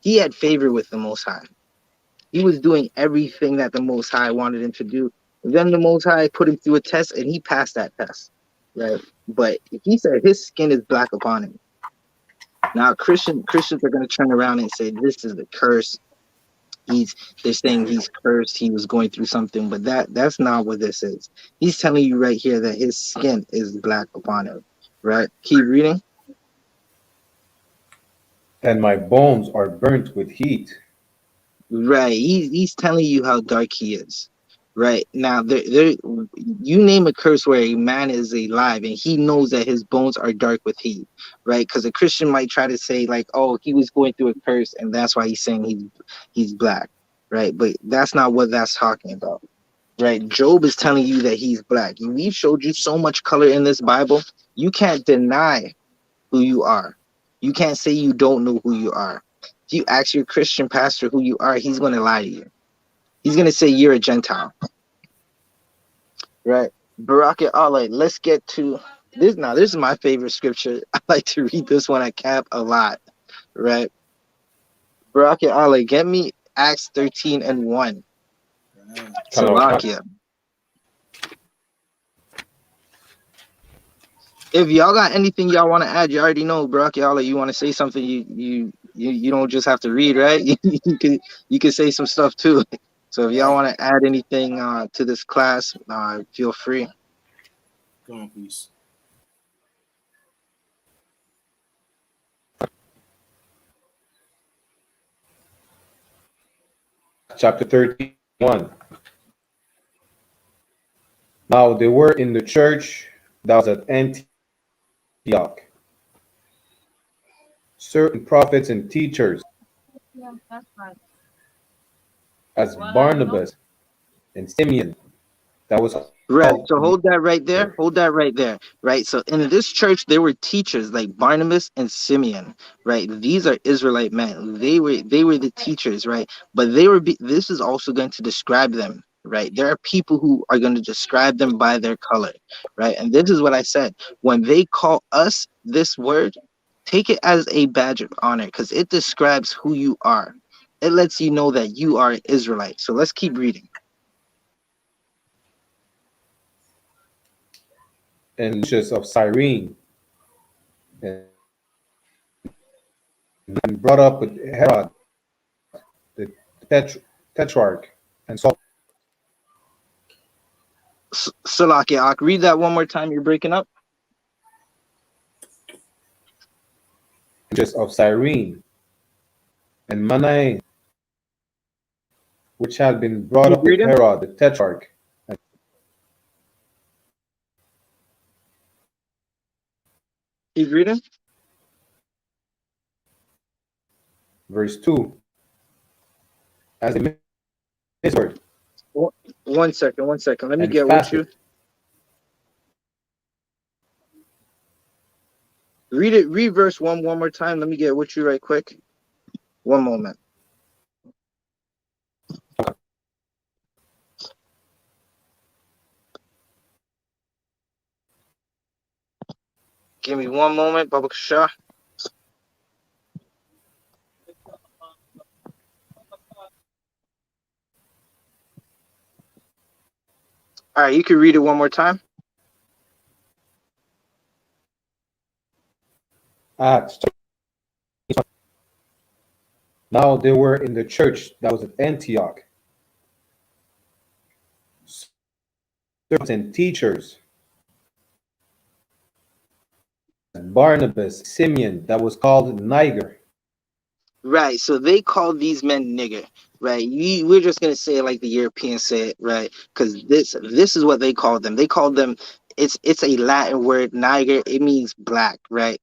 he had favor with the Most High. He was doing everything that the Most High wanted him to do. And then the Most High put him through a test, and he passed that test, right? But he said his skin is black upon him. Now, Christians are going to turn around and say this is the curse. They're saying he's cursed. He was going through something, but that's not what this is. He's telling you right here that his skin is black upon him. Right. Keep reading. And my bones are burnt with heat. Right. He's telling you how dark he is. Right. Now there you name a curse where a man is alive and he knows that his bones are dark with heat. Right. Because a Christian might try to say, like, oh, he was going through a curse and that's why he's saying he's black. Right. But that's not what that's talking about. Right. Job is telling you that he's black. We've showed you so much color in this Bible. You can't deny who you are. You can't say you don't know who you are. If you ask your Christian pastor who you are, he's going to lie to you. He's going to say you're a Gentile. Right. Barak Allah, let's get to this now. This is my favorite scripture. I like to read this one at camp a lot. Right. Barak Allah, get me Acts 13:1. Salakia. If y'all got anything y'all want to add, you already know, Barak Allah, you want to say something, you don't just have to read, right? you can say some stuff too. So if y'all want to add anything to this class, feel free. Come on, please. Chapter 31. Now they were in the church that was at Antioch, certain prophets and teachers, as Barnabas and Simeon, that was Right. called So hold that right there. Hold that right there. Right. So in this church, there were teachers like Barnabas and Simeon. Right. These are Israelite men. They were the teachers. Right. But this is also going to describe them. Right. There are people who are going to describe them by their color. Right. And this is what I said. When they call us this word, take it as a badge of honor because it describes who you are. It lets you know that you are an Israelite. So let's keep reading. and Lucius of Cyrene, and brought up with Herod, the tetrarch, and Saul. Salakia, read that one more time. You're breaking up. Lucius of Cyrene, and Manaen, which had been brought Keep up with reading. Herod, the tetrarch. And Keep reading. verse 2, as the minister One second. Let me and get with you. fasted. Read it. Read verse one more time. Let me get with you right quick. One moment. Give me one moment, Baba Shah. All right, you can read it one more time. Acts. Now they were in the church that was at Antioch, servants and teachers, Barnabas, Simeon, that was called Niger. Right. So they call these men nigger. Right. We're just gonna say it like the Europeans say it, right? Because this is what they call them. They call them. It's a Latin word, niger. It means black, right?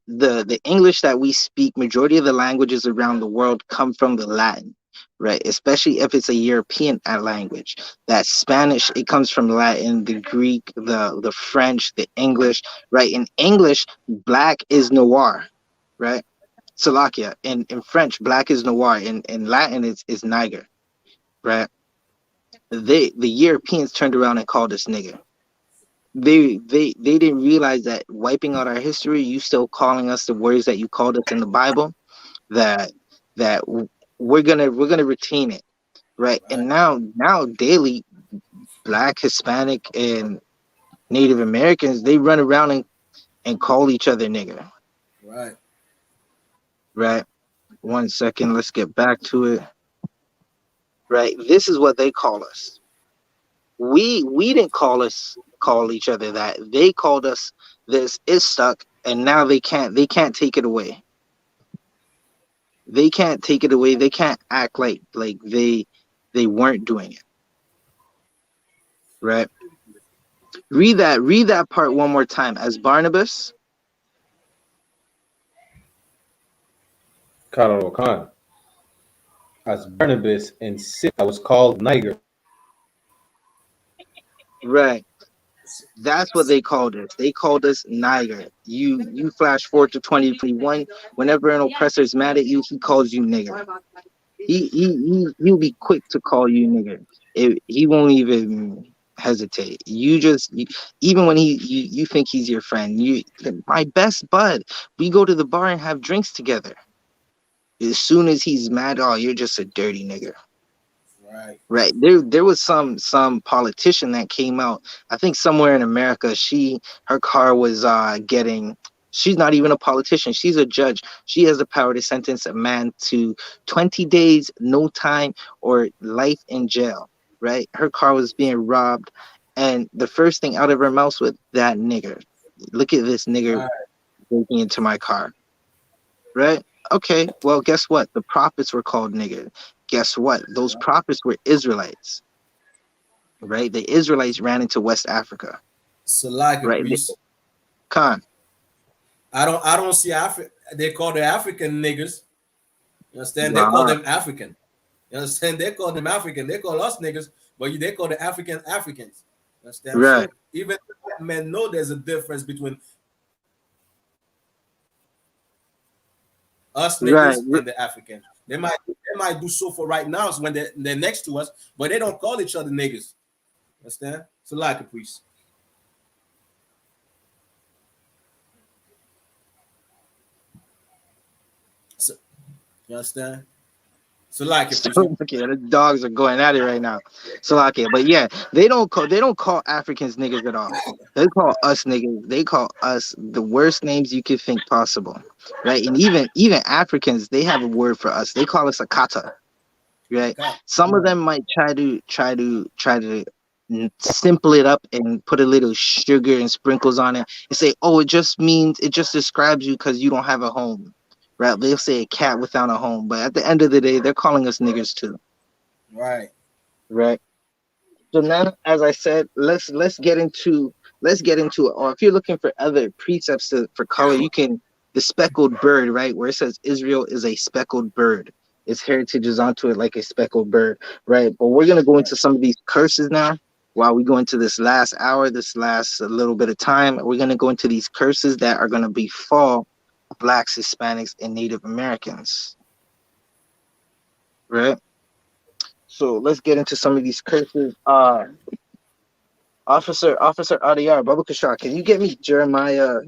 The English that we speak, majority of the languages around the world come from the Latin, right? Especially if it's a European language. That Spanish, it comes from Latin, the Greek, the French, the English, right? In English, black is noir, right? Salakia. In French, black is noir. In Latin, it's Niger, right? The Europeans turned around and called us nigger. They didn't realize that wiping out our history, you still calling us the words that you called us in the Bible, that that we're gonna retain it, right? And now daily, black, Hispanic, and Native Americans, they run around and call each other nigger. Right. Right. 1 second, let's get back to it. Right. This is what they call us. We didn't call call each other that. They called us this. It's stuck, and now they can't take it away. They can't take it away. They can't act like they weren't doing it. Right? Read that part one more time. As Barnabas. Khan. As Barnabas and Sid, I was called Niger. Right. That's what they called us. They called us Niger. You flash forward to 2021. Whenever an oppressor is mad at you, he calls you nigger. He'll be quick to call you nigger. He won't even hesitate. Even when you think he's your friend, my best bud. We go to the bar and have drinks together. As soon as he's mad, oh, you're just a dirty nigger. Right. There was some politician that came out, I think somewhere in America. Her car was getting. She's not even a politician. She's a judge. She has the power to sentence a man to 20 days, no time, or life in jail. Right. Her car was being robbed, and the first thing out of her mouth was that nigger. Look at this nigger breaking into my car. Right. Okay. Well, guess what? The prophets were called nigger. Guess what? Those prophets were Israelites, right? The Israelites ran into West Africa. So like a right? priest. Khan. I don't see they call the African niggas. You understand? They call them African. You understand? They call them African. They call us niggas, but they call the Africans. You understand? Right. So even men know there's a difference between us niggas and the Africans. They might do so for right now when they're next to us, but they don't call each other niggas. Understand? So like a priest. So, you understand? So like a priest. Okay, the dogs are going at it right now. So okay, but yeah, they don't call Africans niggas at all. They call us niggas. They call us the worst names you could think possible, right? And even Africans, they have a word for us. They call us a kata, right? Some of them might try to simple it up and put a little sugar and sprinkles on it and say, oh, it just describes you because you don't have a home. Right, they'll say a cat without a home, but at the end of the day, they're calling us niggers too. Right. So now, as I said, let's get into it. Or if you're looking for other precepts for color, you can the speckled bird, right, where it says Israel is a speckled bird. Its heritage is onto it like a speckled bird, right? But we're gonna go into some of these curses now. While we go into this last hour, this last little bit of time, we're gonna go into these curses that are gonna befall Blacks, Hispanics, and Native Americans, right? So let's get into some of these curses. Officer Adiyar, Baba Kashaw, can you get me Jeremiah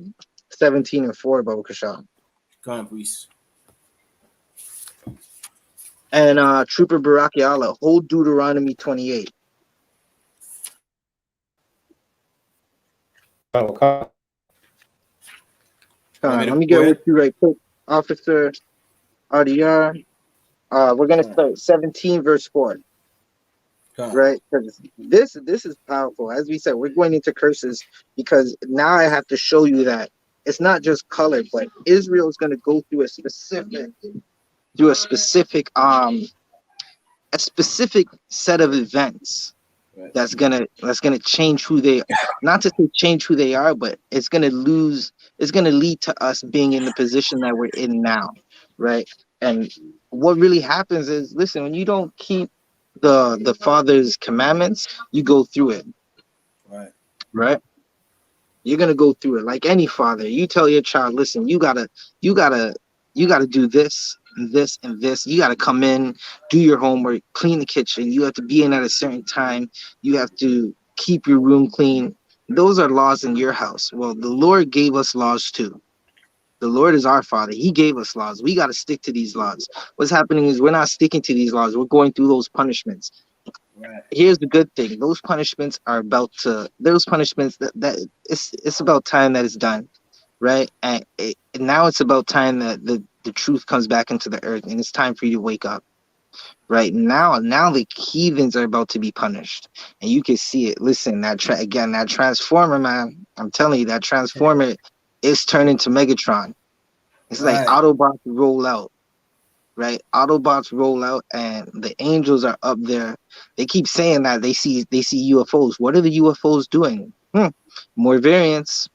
17:4, Baba Kashaw? Come on, please. And Trooper Barakiala, hold Deuteronomy 28. Let me get with you right quick, Officer Adiyar. We're gonna start 17 verse 4. Right, because this is powerful. As we said, we're going into curses because now I have to show you that it's not just color, but Israel is going to go through a specific set of events that's gonna change who they, not to say change who they are, but it's gonna lead to us being in the position that we're in now, right? And what really happens is, listen, when you don't keep the Father's commandments, you go through it. Right? You're gonna go through it like any father. You tell your child, listen, you gotta do this and this and this. You gotta come in, do your homework, clean the kitchen. You have to be in at a certain time. You have to keep your room clean. Those are laws in your house. Well, the Lord gave us laws too. The Lord is our Father. He gave us laws. We got to stick to these laws. What's happening is we're not sticking to these laws. We're going through those punishments. Here's the good thing. Those punishments that it's about time that it's done, right? And now it's about time that the truth comes back into the earth, and it's time for you to wake up, Right now, the heathens are about to be punished, and you can see it. Listen, that transformer, man. I'm telling you, that transformer is turning to Megatron. It's like Right. Autobots roll out, right? Autobots roll out, and the angels are up there. They keep saying that they see UFOs. What are the UFOs doing? More variants.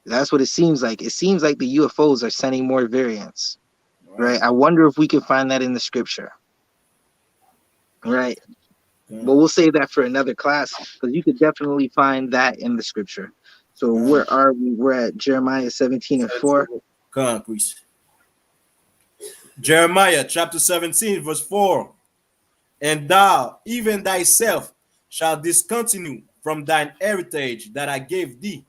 That's what it seems like. It seems like the UFOs are sending more variants, right? Right. I wonder if we can find that in the scripture, right? Con, But we'll save that for another class because you could definitely find that in the scripture. So con, where are we? We're at Jeremiah 17 and 4. con, priest. Jeremiah chapter 17, verse 4. And thou, even thyself, shalt discontinue from thine heritage that I gave thee.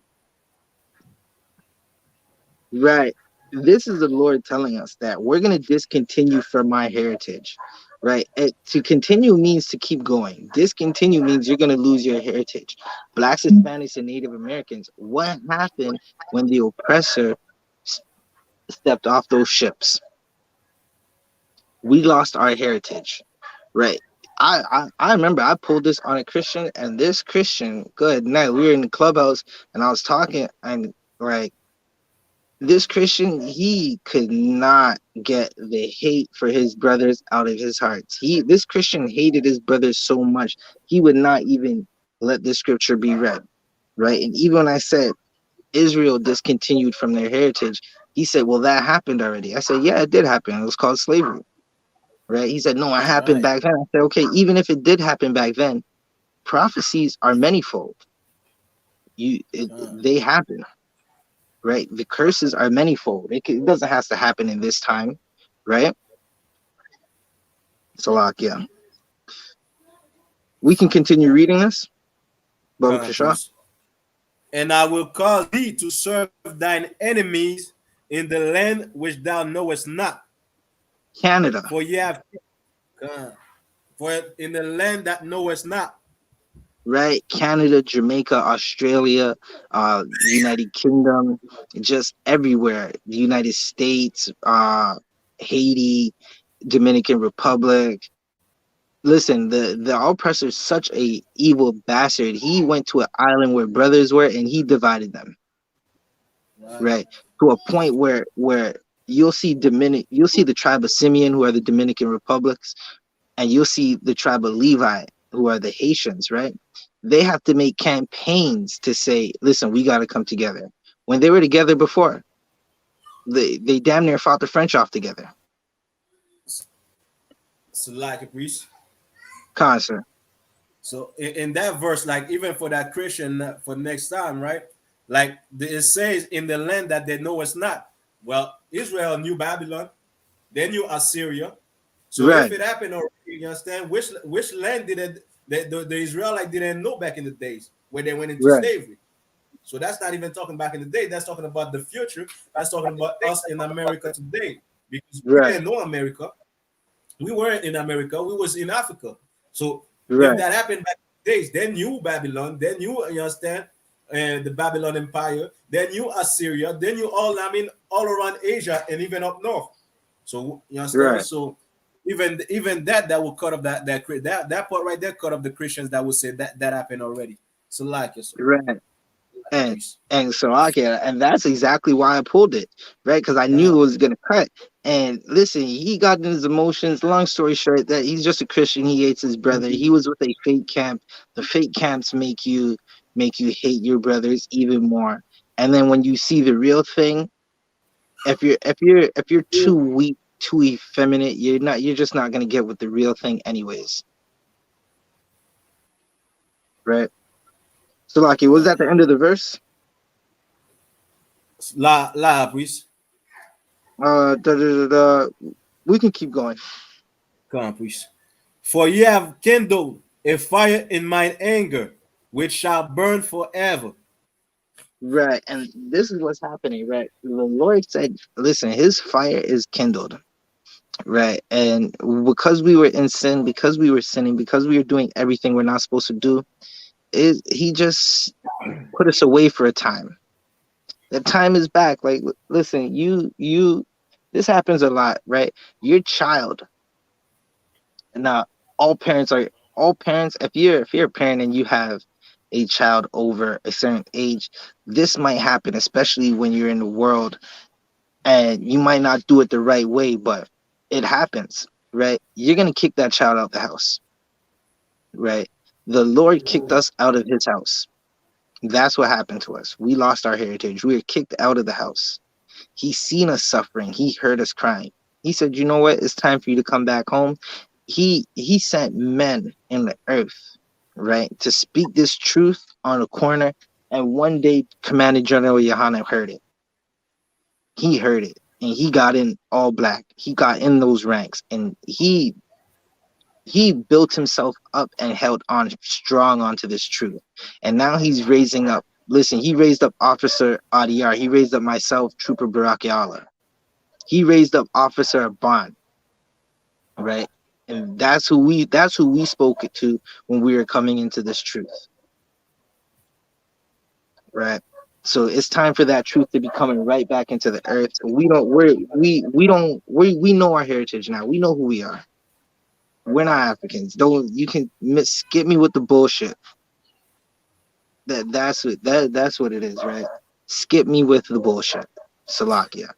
Right. This is the Lord telling us that we're going to discontinue from my heritage. Right. To continue means to keep going. Discontinue means you're going to lose your heritage. Blacks, Hispanics, and Native Americans. What happened when the oppressor stepped off those ships? We lost our heritage. Right. I remember I pulled this on a Christian, and this Christian, good night. We were in the clubhouse and I was talking, and like, this Christian, he could not get the hate for his brothers out of his heart. This Christian hated his brothers so much, he would not even let this scripture be read, right? And even when I said Israel discontinued from their heritage, he said, well, that happened already. I said, yeah, it did happen. It was called slavery, right? He said, no, it happened Right. back then. I said, okay, even if it did happen back then, prophecies are manifold. Con, They happen, right? The curses are manifold. It doesn't have to happen in this time, right? So, like, yeah, we can continue reading this, Baba con, Kasha. priest. And I will cause thee to serve thine enemies in the land which thou knowest not. Canada, For ye have con, for in the land that knowest not. right? Canada, Jamaica, Australia, United Kingdom, just everywhere. The United States, Haiti, Dominican Republic. Listen, the oppressor is such a evil bastard. He went to an island where brothers were, and he divided them, Right. right? To a point where you'll see the tribe of Simeon, who are the Dominican Republics, and you'll see the tribe of Levi, who are the Haitians, right? They have to make campaigns to say, listen, we got to come together. When they were together before, they damn near fought the French off together. So like a priest. Concert. So in that verse, like even for that Christian for next time, right? Like it says in the land that they know it's not. Well, Israel knew Babylon, they knew Assyria. So if Right, it happened already, you understand which land did it the Israelite didn't know back in the days when they went into right, slavery. So that's not even talking back in the day. That's talking about the future. That's talking about us in America today. Because we right, didn't know America. We weren't in America. We was in Africa. So if right, that happened back in the days, they knew Babylon. They knew, you understand, the Babylon Empire. They knew Assyria. They knew all around Asia and even up north. So you understand. right, So even that will cut off that part right there cut off the Christians that would say that happened already. So like it, so right. like a And priest. and so okay, and that's exactly why I pulled it, right? Because I knew Uh, it was gonna cut. And listen, he got in his emotions. Long story short, that he's just a Christian. He hates his brother. He was with a fake camp. The fake camps make you hate your brothers even more. And then when you see the real thing, if you're too weak, too effeminate, you're just not gonna get with the real thing anyways, right? So Lucky, was that the end of the verse? la priest. Da, da, da, da. We can keep going. Come on, priest. For ye have kindled a fire in mine anger, which shall burn forever. Right. And this is what's happening, right? The Lord said, listen, his fire is kindled, right? And because we were in sin, because we were sinning, because we were doing everything we're not supposed to do, he just put us away for a time. The time is back. Like, listen, this happens a lot, right? Your child. Now, all parents. If you're a parent and you have a child over a certain age, this might happen, especially when you're in the world and you might not do it the right way, but it happens, right? You're gonna kick that child out the house, right? The Lord kicked us out of his house. That's what happened to us. We lost our heritage. We were kicked out of the house. He seen us suffering. He heard us crying. He said, "You know what? It's time for you to come back home." He sent men in the earth, right, to speak this truth on a corner. And one day, Commander General YAHANNA heard it. He heard it, and he got in all black. He got in those ranks, and he built himself up and held on strong onto this truth. And now he's raising up. Listen, he raised up Officer Adiyar. He raised up myself, Trooper Barakiala. He raised up Officer Bond, right? And that's who we spoke it to when we were coming into this truth, right? So it's time for that truth to be coming right back into the earth. We know our heritage now. We know who we are. We're not Africans. Don't you can skip me with the bullshit. That's what it is, right? Skip me with the bullshit. Salakia.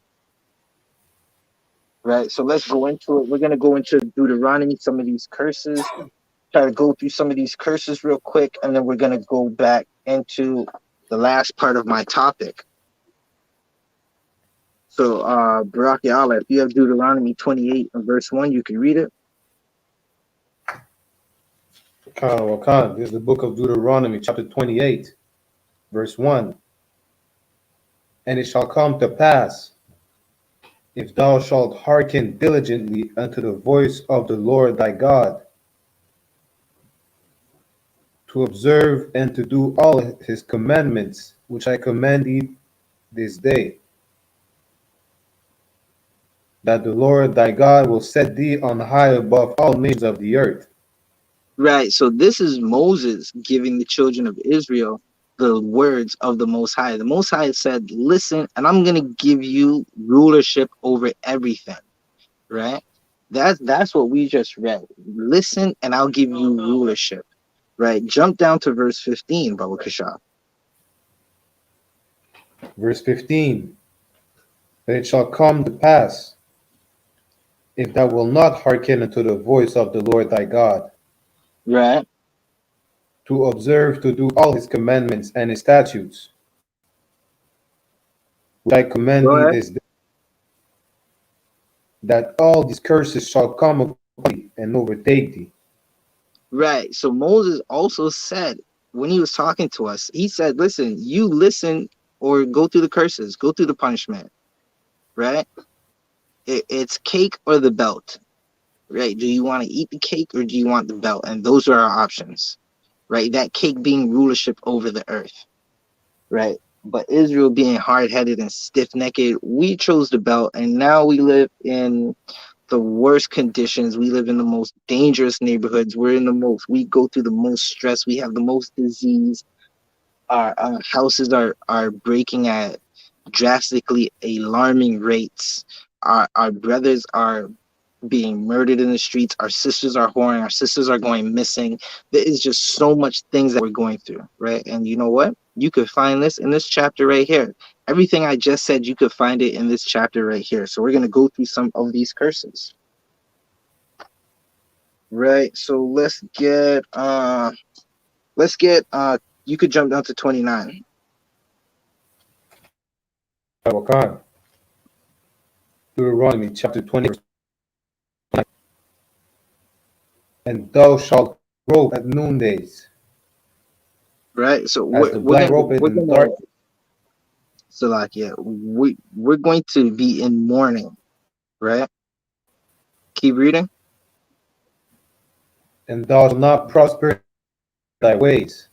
Right. So let's go into it. We're gonna go into Deuteronomy, some of these curses, try to go through some of these curses real quick, and then we're gonna go back into the last part of my topic. So Baraki Allah, if you have Deuteronomy 28 and verse 1, you can read it. Khan, this is the book of Deuteronomy, chapter 28, verse 1. And it shall come to pass, if thou shalt hearken diligently unto the voice of the Lord thy God, to observe and to do all his commandments, which I command thee this day, that the Lord thy God will set thee on high above all nations of the earth. Right. So this is Moses giving the children of Israel the words of the Most High. The Most High said, "Listen, and I'm gonna give you rulership over everything." Right. That's what we just read. Listen, and I'll give you rulership. Right. Jump down to verse 15, Baba Kasha. Verse 15. But it shall come to pass, if thou wilt not hearken unto the voice of the Lord thy God, Right. to observe to do all his commandments and his statutes, which I command Go thee ahead. this day, that all these curses shall come upon thee and overtake thee. Right. So Moses also said, when he was talking to us, he said, "Listen, you listen or go through the curses, go through the punishment." Right. It's cake or the belt. Right. Do you want to eat the cake or do you want the belt? And those are our options. Right. That cake being rulership over the earth. Right. But Israel being hard-headed and stiff-necked, we chose the belt, and now we live in the worst conditions. We live in the most dangerous neighborhoods. We go through the most stress. We have the most disease. Our houses are breaking at drastically alarming rates. Our brothers are being murdered in the streets. Our sisters are whoring. Our sisters are going missing. There is just so much things that we're going through, right? And you know what? You could find this in this chapter right here. Everything I just said, you could find it in this chapter right here. So we're going to go through some of these curses. Right. So you could jump down to 29. Wakan. Deuteronomy chapter 20, verse 9. And thou shalt rope at noondays, Right. So as the blind ropeth in the dark, so like, yeah, we're going to be in mourning, right? Keep reading. and thou shalt not prosper in thy ways.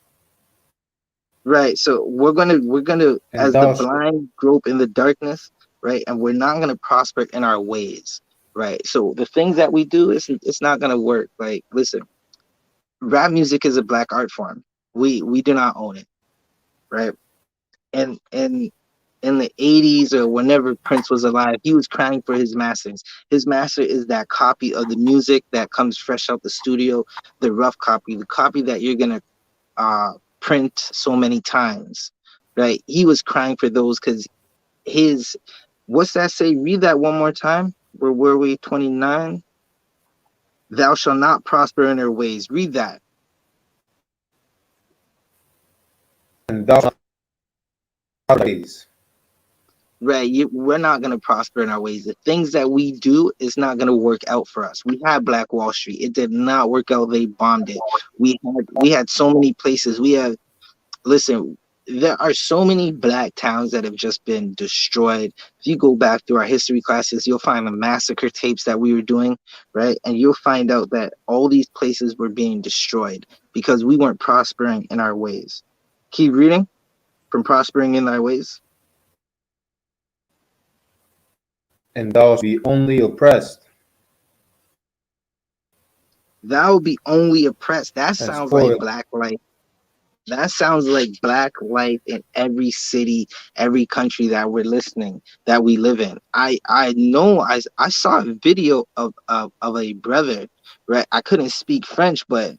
Right. So we're gonna And as the thou shalt blind grope in the darkness, right? And we're not gonna prosper in our ways, right? So the things that we do it's not gonna work. Like, listen, rap music is a black art form. We do not own it, right? And in the 80s or whenever Prince was alive, he was crying for his masters. His master is that copy of the music that comes fresh out the studio, the rough copy, the copy that you're gonna print so many times, right? He was crying for those because his, what's that say? Read that one more time. Where were we? 29. Thou shalt not prosper in their ways. Read that. And thou shalt not ways. Right, we're not going to prosper in our ways. The things that we do is not going to work out for us. We had Black Wall Street. It did not work out. They bombed it. We had so many places. We have, listen, there are so many black towns that have just been destroyed. If you go back through our history classes, you'll find the massacre tapes that we were doing, right? And you'll find out that all these places were being destroyed because we weren't prospering in our ways. Keep reading. From prospering in thy ways. And thou shalt be only oppressed. Thou be only oppressed. That And sounds like spoiled. black life. That sounds like black life in every city, every country that we're listening, that we live in. I know I saw a video of a brother, right? I couldn't speak French, but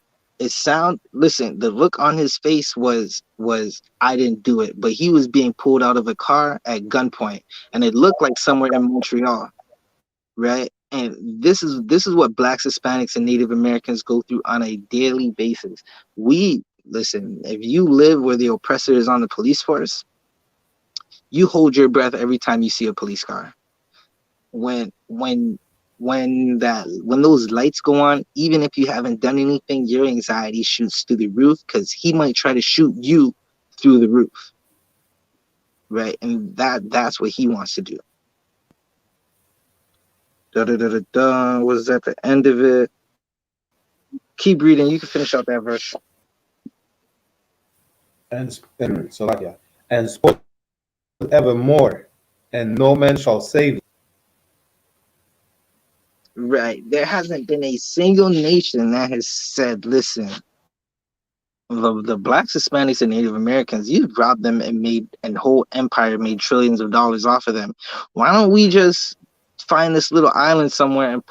listen, the look on his face was I didn't do it, but he was being pulled out of a car at gunpoint, and it looked like somewhere in Montreal, right? And this is what blacks, Hispanics, and Native Americans go through on a daily basis. We listen, if you live where the oppressor is on the police force, you hold your breath every time you see a police car. When those lights go on, even if you haven't done anything, your anxiety shoots through the roof because he might try to shoot you through the roof. Right? And that's what he wants to do. Was at the end of it. Keep reading. You can finish out that verse. And Slovakia. And spoiled evermore, and no man shall save thee. Right. There hasn't been a single nation that has said, listen, the blacks, Hispanics, and Native Americans, you've robbed them and made a whole empire, made trillions of dollars off of them. Why don't we just find this little island somewhere and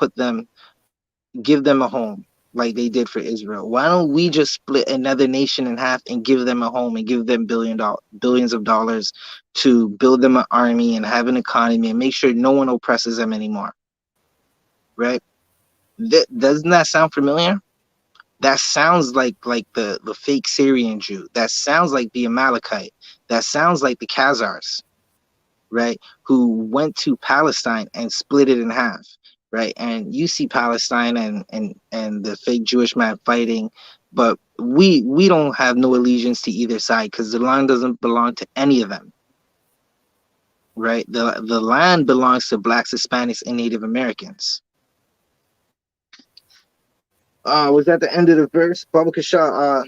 give them a home like they did for Israel? Why don't we just split another nation in half and give them a home and give them billions of dollars to build them an army and have an economy and make sure no one oppresses them anymore? Right? Doesn't that sound familiar? That sounds like the fake Syrian Jew. That sounds like the Amalekite. That sounds like the Khazars, right? Who went to Palestine and split it in half, right? And you see Palestine and the fake Jewish man fighting, but we don't have no allegiance to either side because the land doesn't belong to any of them, right? The land belongs to blacks, Hispanics, and Native Americans. Was that the end of the verse? Baba Kasha,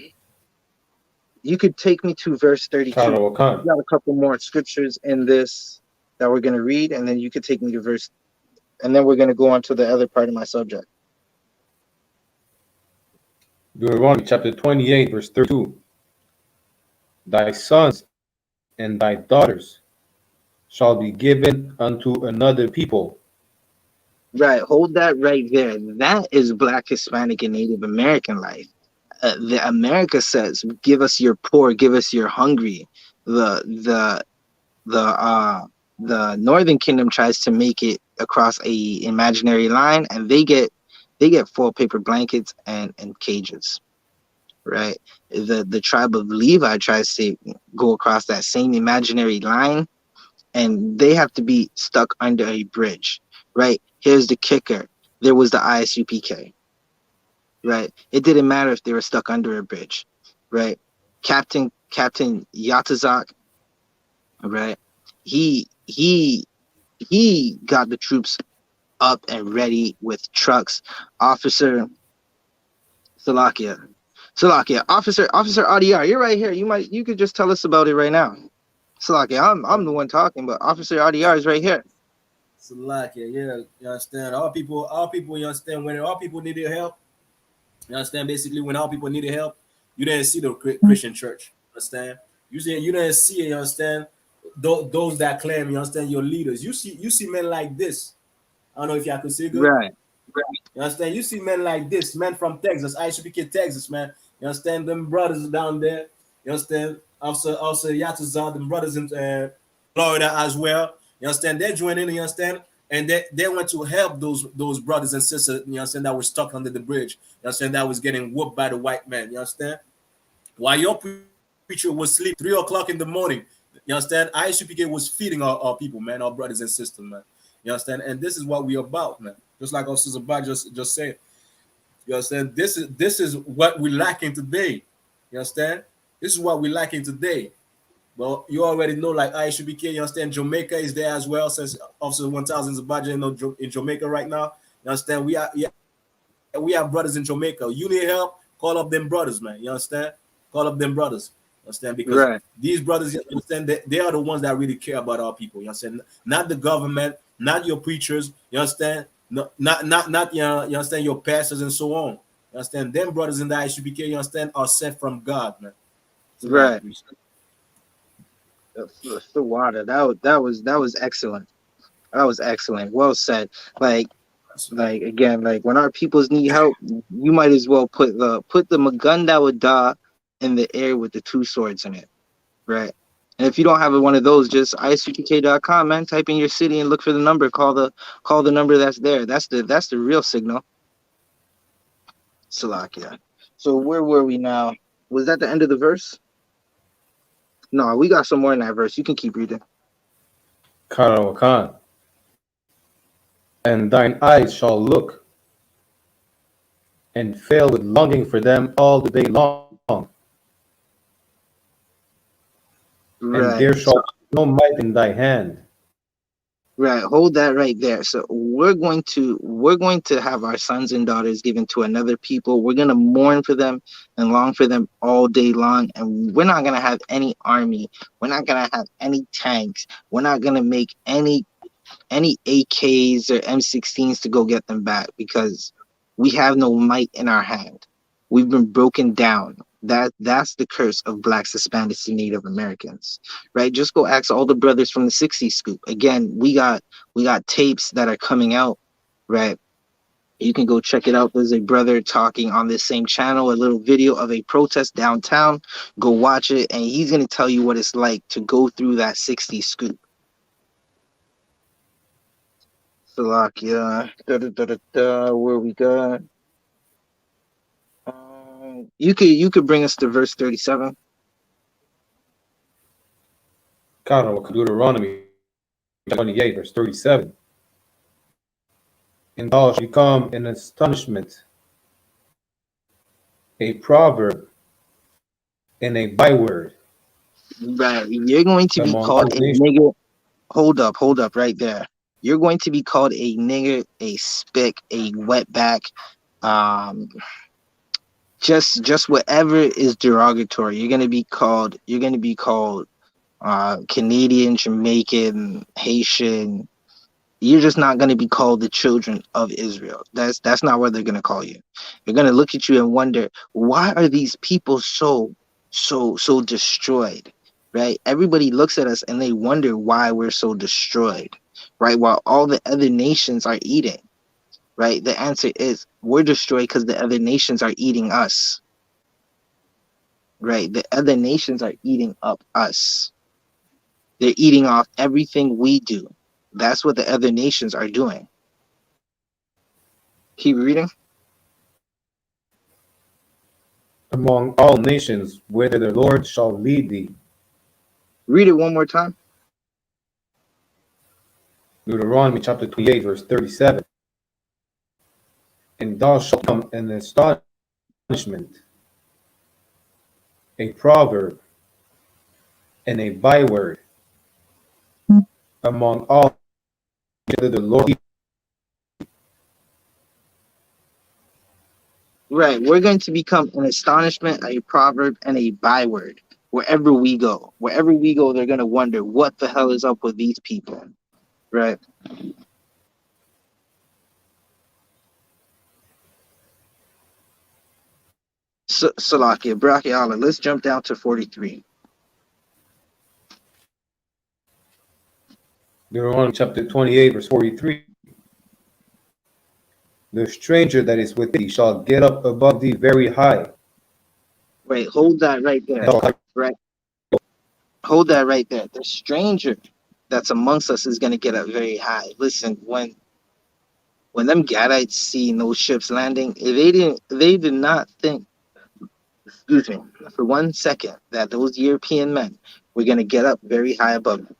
you could take me to verse 32. We got a couple more scriptures in this that we're going to read, and then you could take me to verse, and then we're going to go on to the other part of my subject. Deuteronomy chapter 28, verse 32. Thy sons and thy daughters shall be given unto another people. Right, hold that right there. That is black, Hispanic, and Native American life. The America says, "Give us your poor, give us your hungry." The Northern Kingdom tries to make it across a imaginary line, and they get foil paper blankets and cages. Right, the tribe of Levi tries to go across that same imaginary line, and they have to be stuck under a bridge. Right, here's the kicker: there was the I.S.U.P.K. Right, it didn't matter if they were stuck under a bridge. Right, Captain Yatazak, right, he got the troops up and ready with trucks. Officer Salakia, Officer RDR, you're right here. You could just tell us about it right now. Salakia, I'm the one talking, but Officer RDR is right here. Salakia, yeah, you understand? All people, you understand, when all people needed help, you understand, basically when all people needed help, you didn't see the Christian church, understand? You didn't see it, you understand? those that claim, you understand, your leaders. You see men like this. I don't know if y'all can see good. Right. You understand? You see men like this, men from Texas, I.S.U.P.K, Texas, man. You understand? Them brothers down there. You understand? Also Yatazar, them brothers in Florida as well. You understand? They're joining, you understand? And they went to help those brothers and sisters, you understand, that were stuck under the bridge. You understand? That was getting whooped by the white man. You understand? While your preacher was asleep 3 o'clock in the morning, you understand? I.S.U.P.K was feeding our people, man, our brothers and sisters, man. You understand? And this is what we're about, man. Just like our sister Bach just said. You understand? This is what we're lacking today. You understand? This is what we're lacking today. Well, you already know, like I.S.U.P.K, you understand? Jamaica is there as well, since Officer 1000 Zabaja in Jamaica right now. You understand? We have brothers in Jamaica. You need help, call up them brothers, man. You understand? Call up them brothers. You understand? Because Right. these brothers, you understand, they are the ones that really care about our people. You understand? Not the government, not your preachers. You understand? No, not you understand, your pastors and so on. You understand? Them brothers in the I.S.U.P.K, you understand, are sent from God, man. That's my Right. appreciation. The water. That was excellent. That was excellent. Well said. Like again, like when our peoples need help, you might as well put the Maganda Wada in the air with the two swords in it. Right. And if you don't have one of those, just isupk.com, man. Type in your city and look for the number. Call the number that's there. That's the real signal. Salakia. So where were we now? Was that the end of the verse? No, we got some more in that verse. You can keep reading. Khan, and thine eyes shall look and fail with longing for them all the day long, and Right. there shall be no might in thy hand. Right. Hold that right there. So we're going to have our sons and daughters given to another people. We're gonna mourn for them and long for them all day long. And we're not gonna have any army. We're not gonna have any tanks. We're not gonna make any AKs or M16s to go get them back because we have no might in our hand. We've been broken down. That's the curse of blacks, Hispanics, and Native Americans, right? Just go ask all the brothers from the '60s scoop. Again, we got tapes that are coming out, right? You can go check it out. There's a brother talking on this same channel, a little video of a protest downtown. Go watch it, and he's gonna tell you what it's like to go through that '60s scoop. Salakia. Where we got? You could bring us to verse 37. Deuteronomy 28, verse 37. And thou shalt become an astonishment, a proverb, and a byword Right. You're going to be among called all a nations. nigger. Hold up right there. You're going to be called a nigger, a spick, a wetback, um, just whatever is derogatory. You're gonna be called Canadian, Jamaican, Haitian. You're just not going to be called the children of Israel. That's not what they're going to call you. They're going to look at you and wonder, why are these people so destroyed? Right? Everybody looks at us and they wonder why we're so destroyed. Right? While all the other nations are eating. Right? The answer is we're destroyed because the other nations are eating us. Right? The other nations are eating up us. They're eating off everything we do. That's what the other nations are doing. Keep reading. Among all nations, whither the Lord shall lead thee. Read it one more time. Deuteronomy chapter 28, verse 37. And thou shalt become an astonishment, a proverb, and a byword among all whither the Lord. Right. We're going to become an astonishment, a proverb, and a byword wherever we go. Wherever we go, they're going to wonder what the hell is up with these people. Right. Salakia, Brachiala. Let's jump down to 43. Deuteronomy chapter 28, verse 43. The stranger that is with thee shall get up above thee very high. Wait, hold that right there. Right, hold that right there. The stranger that's amongst us is going to get up very high. Listen, when them Gadites see no ships landing, they did not think, excuse me, for 1 second that those European men were going to get up very high above them.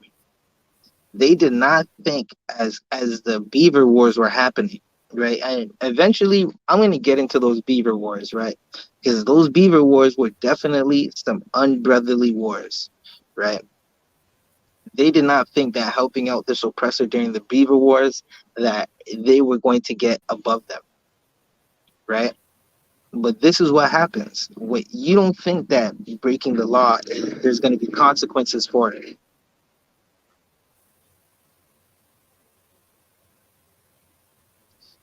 They did not think as the beaver wars were happening, right? And eventually I'm going to get into those beaver wars, right? Because those beaver wars were definitely some unbrotherly wars, right? They did not think that helping out this oppressor during the beaver wars, that they were going to get above them, right? But this is what happens. What you don't think that breaking the law, there's going to be consequences for it.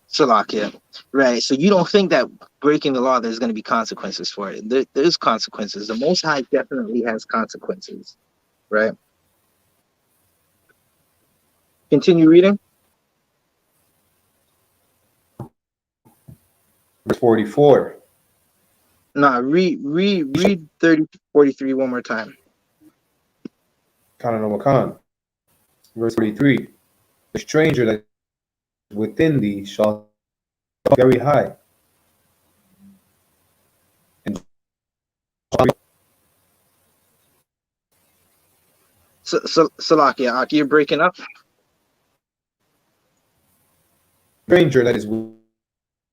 Salakia, right? So you don't think that breaking the law, there's going to be consequences for it. There's consequences. The Most High definitely has consequences, right? Continue reading. Verse 44. Nah, read 30:43 one more time. Kananawakan. Verse 43. The stranger that is within thee shall get up very high. And Salakia, Aki, you're breaking up. the stranger that is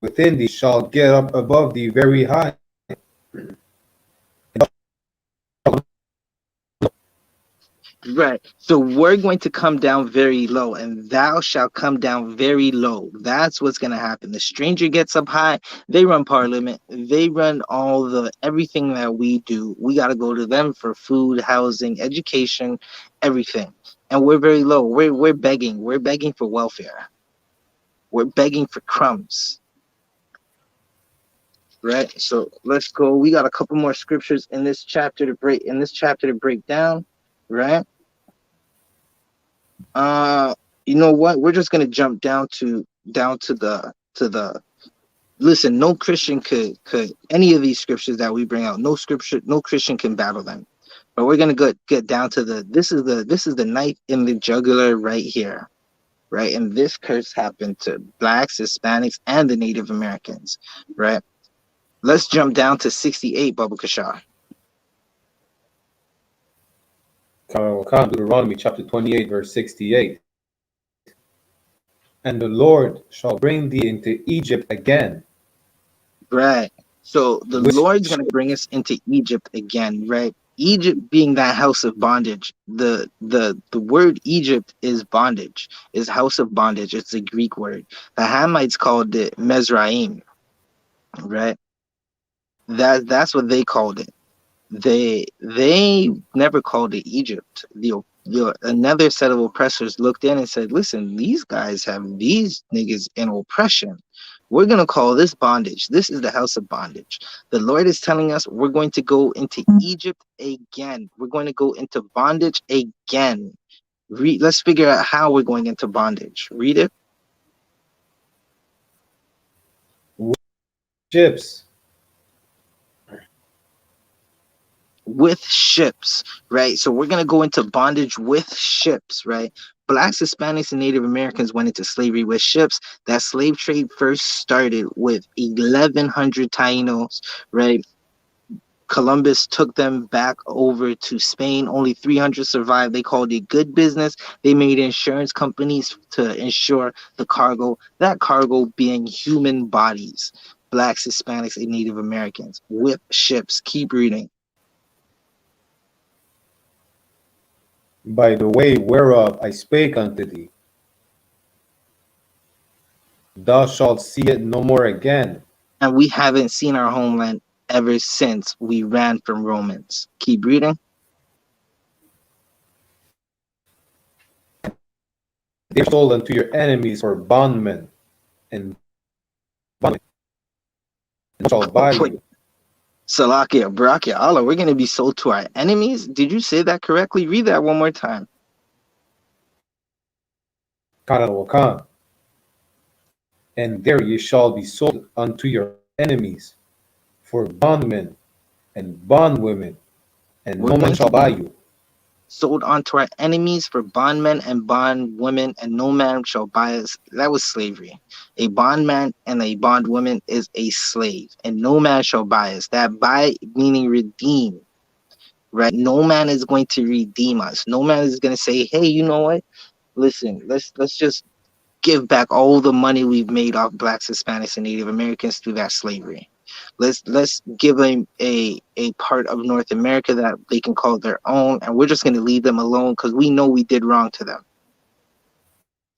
within thee shall get up above thee very high. Right. So we're going to come down very low, and thou shalt come down very low. That's what's going to happen. The stranger gets up high. They run parliament. They run all the everything that we do. We got to go to them for food, housing, education, everything. And we're very low. We're begging. We're begging for welfare. We're begging for crumbs. Right. So let's go. We got a couple more scriptures in this chapter to break down. Right. You know what? We're just gonna jump down to the listen, no Christian could any of these scriptures that we bring out, no Christian can battle them. But we're gonna get down to this is the knife in the jugular right here. Right. And this curse happened to blacks, Hispanics, and the Native Americans. Right. Let's jump down to 68, Baba Kasha. Deuteronomy chapter 28, verse 68. And the Lord shall bring thee into Egypt again. Right. So the Which Lord's going to bring us into Egypt again, right? Egypt being that house of bondage. The word Egypt is bondage, is house of bondage. It's a Greek word. The Hamites called it Mizraim, right? That's what they called it. They never called it Egypt. The another set of oppressors looked in and said, listen, these guys have these niggas in oppression. We're going to call this bondage. This is the house of bondage. The Lord is telling us we're going to go into Egypt again. We're going to go into bondage again. Let's figure out how we're going into bondage. Read it. ships. With ships, right? So we're going to go into bondage with ships, right? Blacks, Hispanics, and Native Americans went into slavery with ships. That slave trade first started with 1,100 Tainos, right? Columbus took them back over to Spain. Only 300 survived. They called it good business. They made insurance companies to insure the cargo, that cargo being human bodies. Blacks, Hispanics, and Native Americans with ships. Keep reading. By the way whereof I spake unto thee, thou shalt see it no more again. And we haven't seen our homeland ever since we ran from Romans. Keep reading. They sold unto your enemies for bondmen, and shall buy you. Salakia, Barakia, Allah, we're going to be sold to our enemies? Did you say that correctly? Read that one more time. Karawakan. And there ye shall be sold unto your enemies for bondmen and bondwomen, and We're no man going to shall buy be you. sold unto our enemies for bondmen and bondwomen, and no man shall buy us. That was slavery. A bondman and a bondwoman is a slave, and no man shall buy us. That buy meaning redeem, right? No man is going to redeem us. No man is going to say, hey, you know what? Listen, let's just give back all the money we've made off blacks, Hispanics, and Native Americans through that slavery. Let's give them a part of North America that they can call their own, and we're just going to leave them alone because we know we did wrong to them.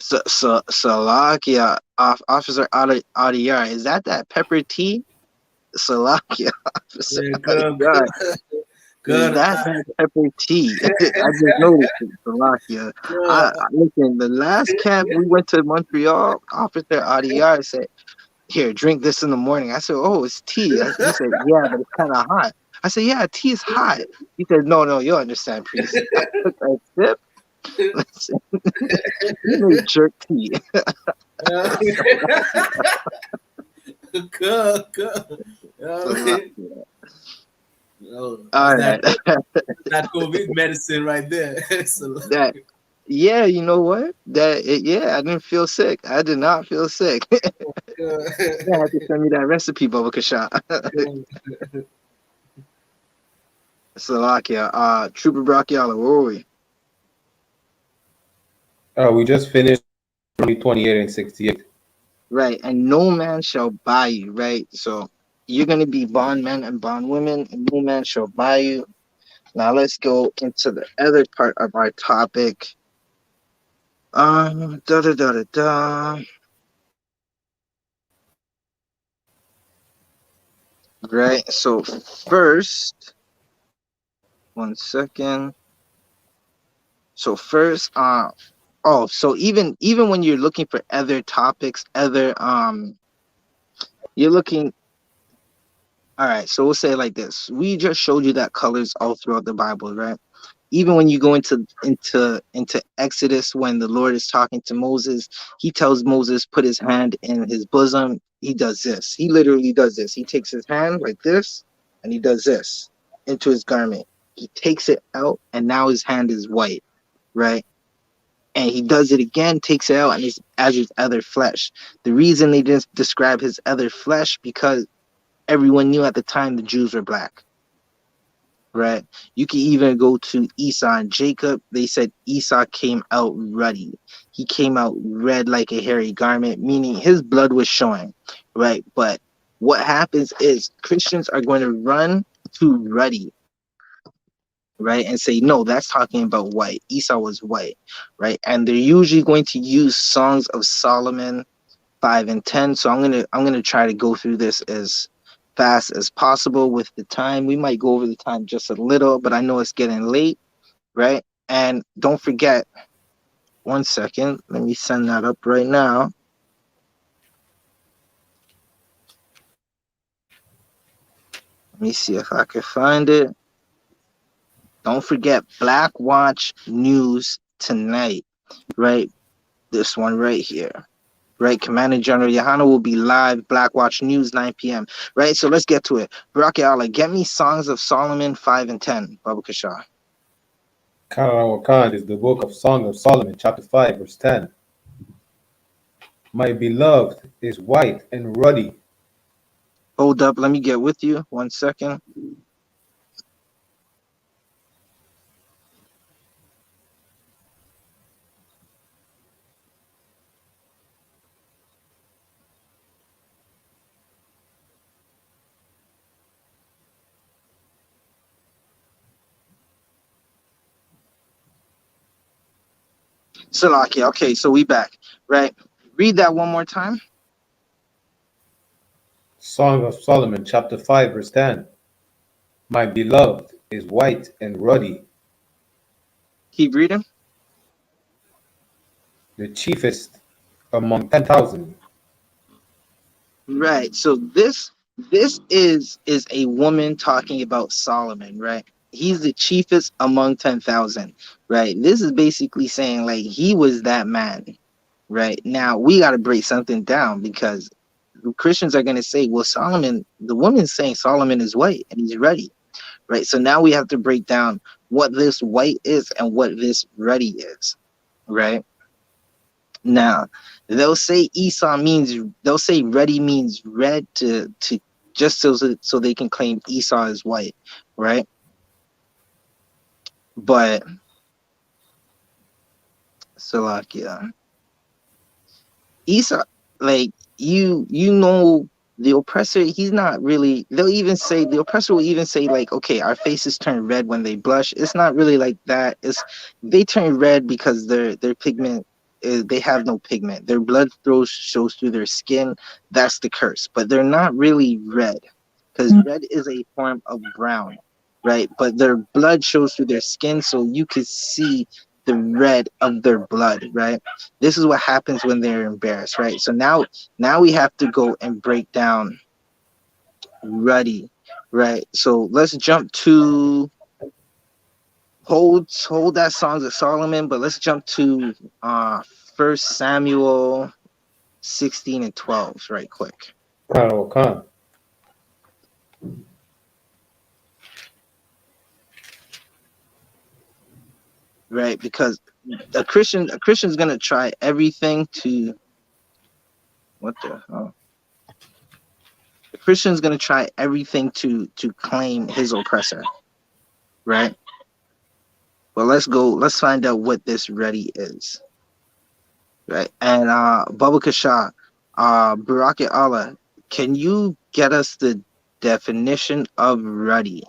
Salakia, Officer Adiyar, is that pepper tea? Salakia, Officer Yeah, Adiyar, is good. that pepper tea? I just noticed it, Salakia. Listen, the last camp we went to Montreal, Officer Adiyar said, here, drink this in the morning. I said, oh, it's tea. He said, yeah, but it's kind of hot. I said, yeah, tea is hot. He said, no, you'll understand, priest. I took a sip. Listen, he made jerk tea. Good. So, That's all right. that COVID medicine right there. So, That, yeah, you know what? Yeah, I didn't feel sick. I did not feel sick. You have to send me that recipe, Baba Kasha. Salakia, Trooper Bracchiala, where were we? We just finished 28 and 68. Right, and no man shall buy you, right? So you're gonna be bondmen and bondwomen, and no man shall buy you. Now let's go into the other part of our topic. Da da da da da. Right. So first, one second. So first, so even when you're looking for other topics, you're looking. All right. So we'll say it like this: we just showed you that colors all throughout the Bible, right? Even when you go into Exodus, when the Lord is talking to Moses, he tells Moses put his hand in his bosom. He does this. He literally does this. He takes his hand like this, and he does this into his garment. He takes it out, and now his hand is white, right? And he does it again, takes it out, and it's as his other flesh. The reason they didn't describe his other flesh because everyone knew at the time the Jews were black. Right. You can even go to Esau and Jacob. They said Esau came out ruddy. He came out red like a hairy garment, meaning his blood was showing. Right. But what happens is Christians are going to run to ruddy. Right. And say, no, that's talking about white. Esau was white. Right. And they're usually going to use Songs of Solomon 5 and 10. So I'm gonna try to go through this as fast as possible with the time. We might go over the time just a little, but I know it's getting late, right? And don't forget, one second, let me send that up right now. Let me see if I can find it. Don't forget Black Watch News tonight, right? This one right here. Right, Commander General YAHANNA will be live, Black Watch News, 9 p.m. Right, so let's get to it. Baraki Allah, get me Songs of Solomon 5 and 10, Baba Kasha. Karawakan is the book of Song of Solomon, chapter 5, verse 10. My beloved is white and ruddy. Hold up, let me get with you. 1 second. Salaki, okay, so we back, right? Read that one more time. Song of Solomon, chapter 5, verse 10. My beloved is white and ruddy. Keep reading. The chiefest among 10,000. Right, so this is a woman talking about Solomon, right? He's the chiefest among 10,000, right? This is basically saying like he was that man, right? Now we got to break something down because Christians are going to say, well, Solomon, the woman's saying Solomon is white and he's ready, right? So now we have to break down what this white is and what this ready is, right? Now they'll say Esau means, they'll say ready means red to just so they can claim Esau is white, right? But Salakia. Esau, like you know, the oppressor, he's not really, they'll even say, the oppressor will even say like, okay, our faces turn red when they blush. It's not really like that. It's, they turn red because their pigment is, they have no pigment. Their blood shows through their skin. That's the curse. But they're not really red because red is a form of brown, right? But their blood shows through their skin, so you could see the red of their blood, right? This is what happens when they're embarrassed, right? So now we have to go and break down ruddy, right? So let's jump to hold that Songs of Solomon, but let's jump to First Samuel 16 and 12 right quick. Khan. Right, because a Christian's gonna try everything to, what the hell? The Christian's gonna try everything to claim his oppressor, right? But let's find out what this ready is, right? And Baba Kasha, Barack Allah, can you get us the definition of ready,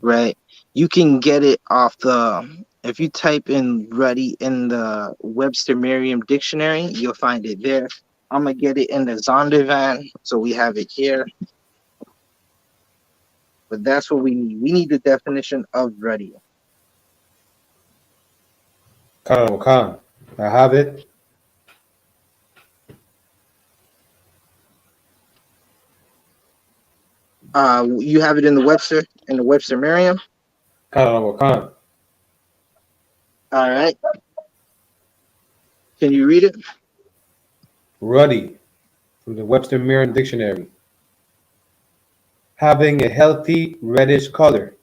right? You can get it off the, if you type in ready in the Webster Merriam dictionary, you'll find it there. I'm gonna get it in the Zondervan, so we have it here. But that's what we need. We need the definition of ready. Khan. I have it. You have it in the Webster Merriam. Khan. All right. Can you read it? Ruddy, from the Webster Merriam Dictionary. Having a healthy reddish color.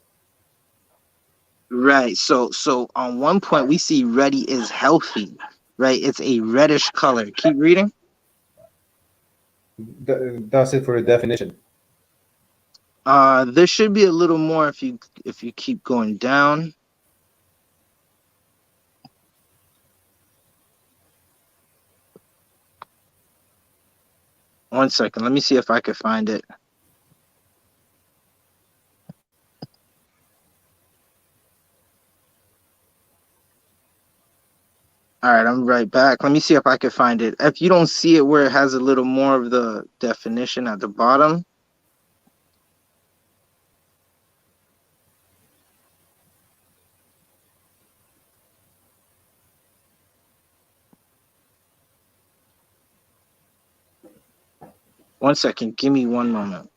Right. So on one point we see ready is healthy, right? It's a reddish color. Keep reading. That's it for the definition. There should be a little more if you keep going down. One second. Let me see if I can find it. All right, I'm right back. Let me see if I can find it. If you don't see it where it has a little more of the definition at the bottom. One second. Give me one moment.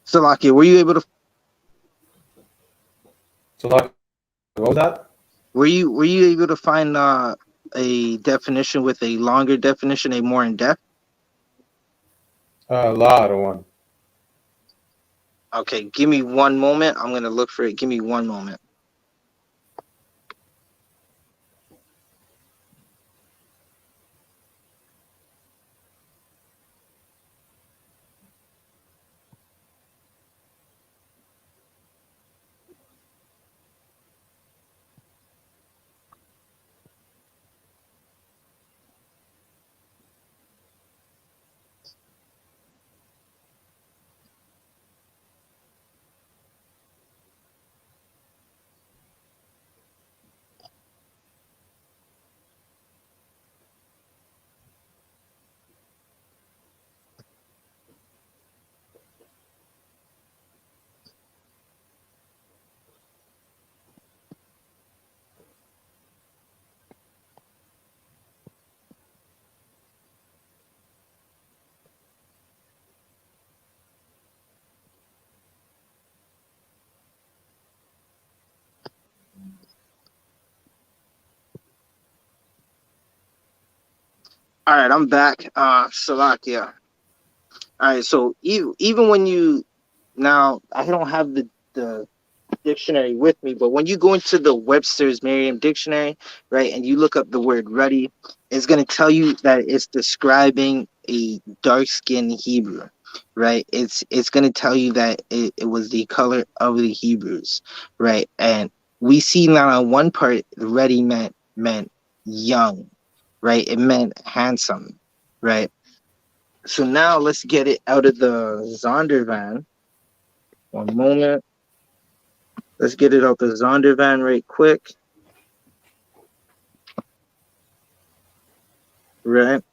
Salaki, were you able to So, like, what was that? were you able to find a definition with a longer definition, a more in depth? A lot of one. Okay, give me one moment. I'm gonna look for it. Give me one moment. All right, I'm back. Salakia. All right, so even when you now, I don't have the dictionary with me, but when you go into the Webster's Merriam Dictionary, right, and you look up the word ruddy, it's going to tell you that it's describing a dark-skinned Hebrew, right? It's going to tell you that it was the color of the Hebrews, right? And we see now on one part, ruddy meant young, right? It meant handsome, right? So now let's get it out of the Zondervan. One moment. Let's get it out the Zondervan right quick. Right.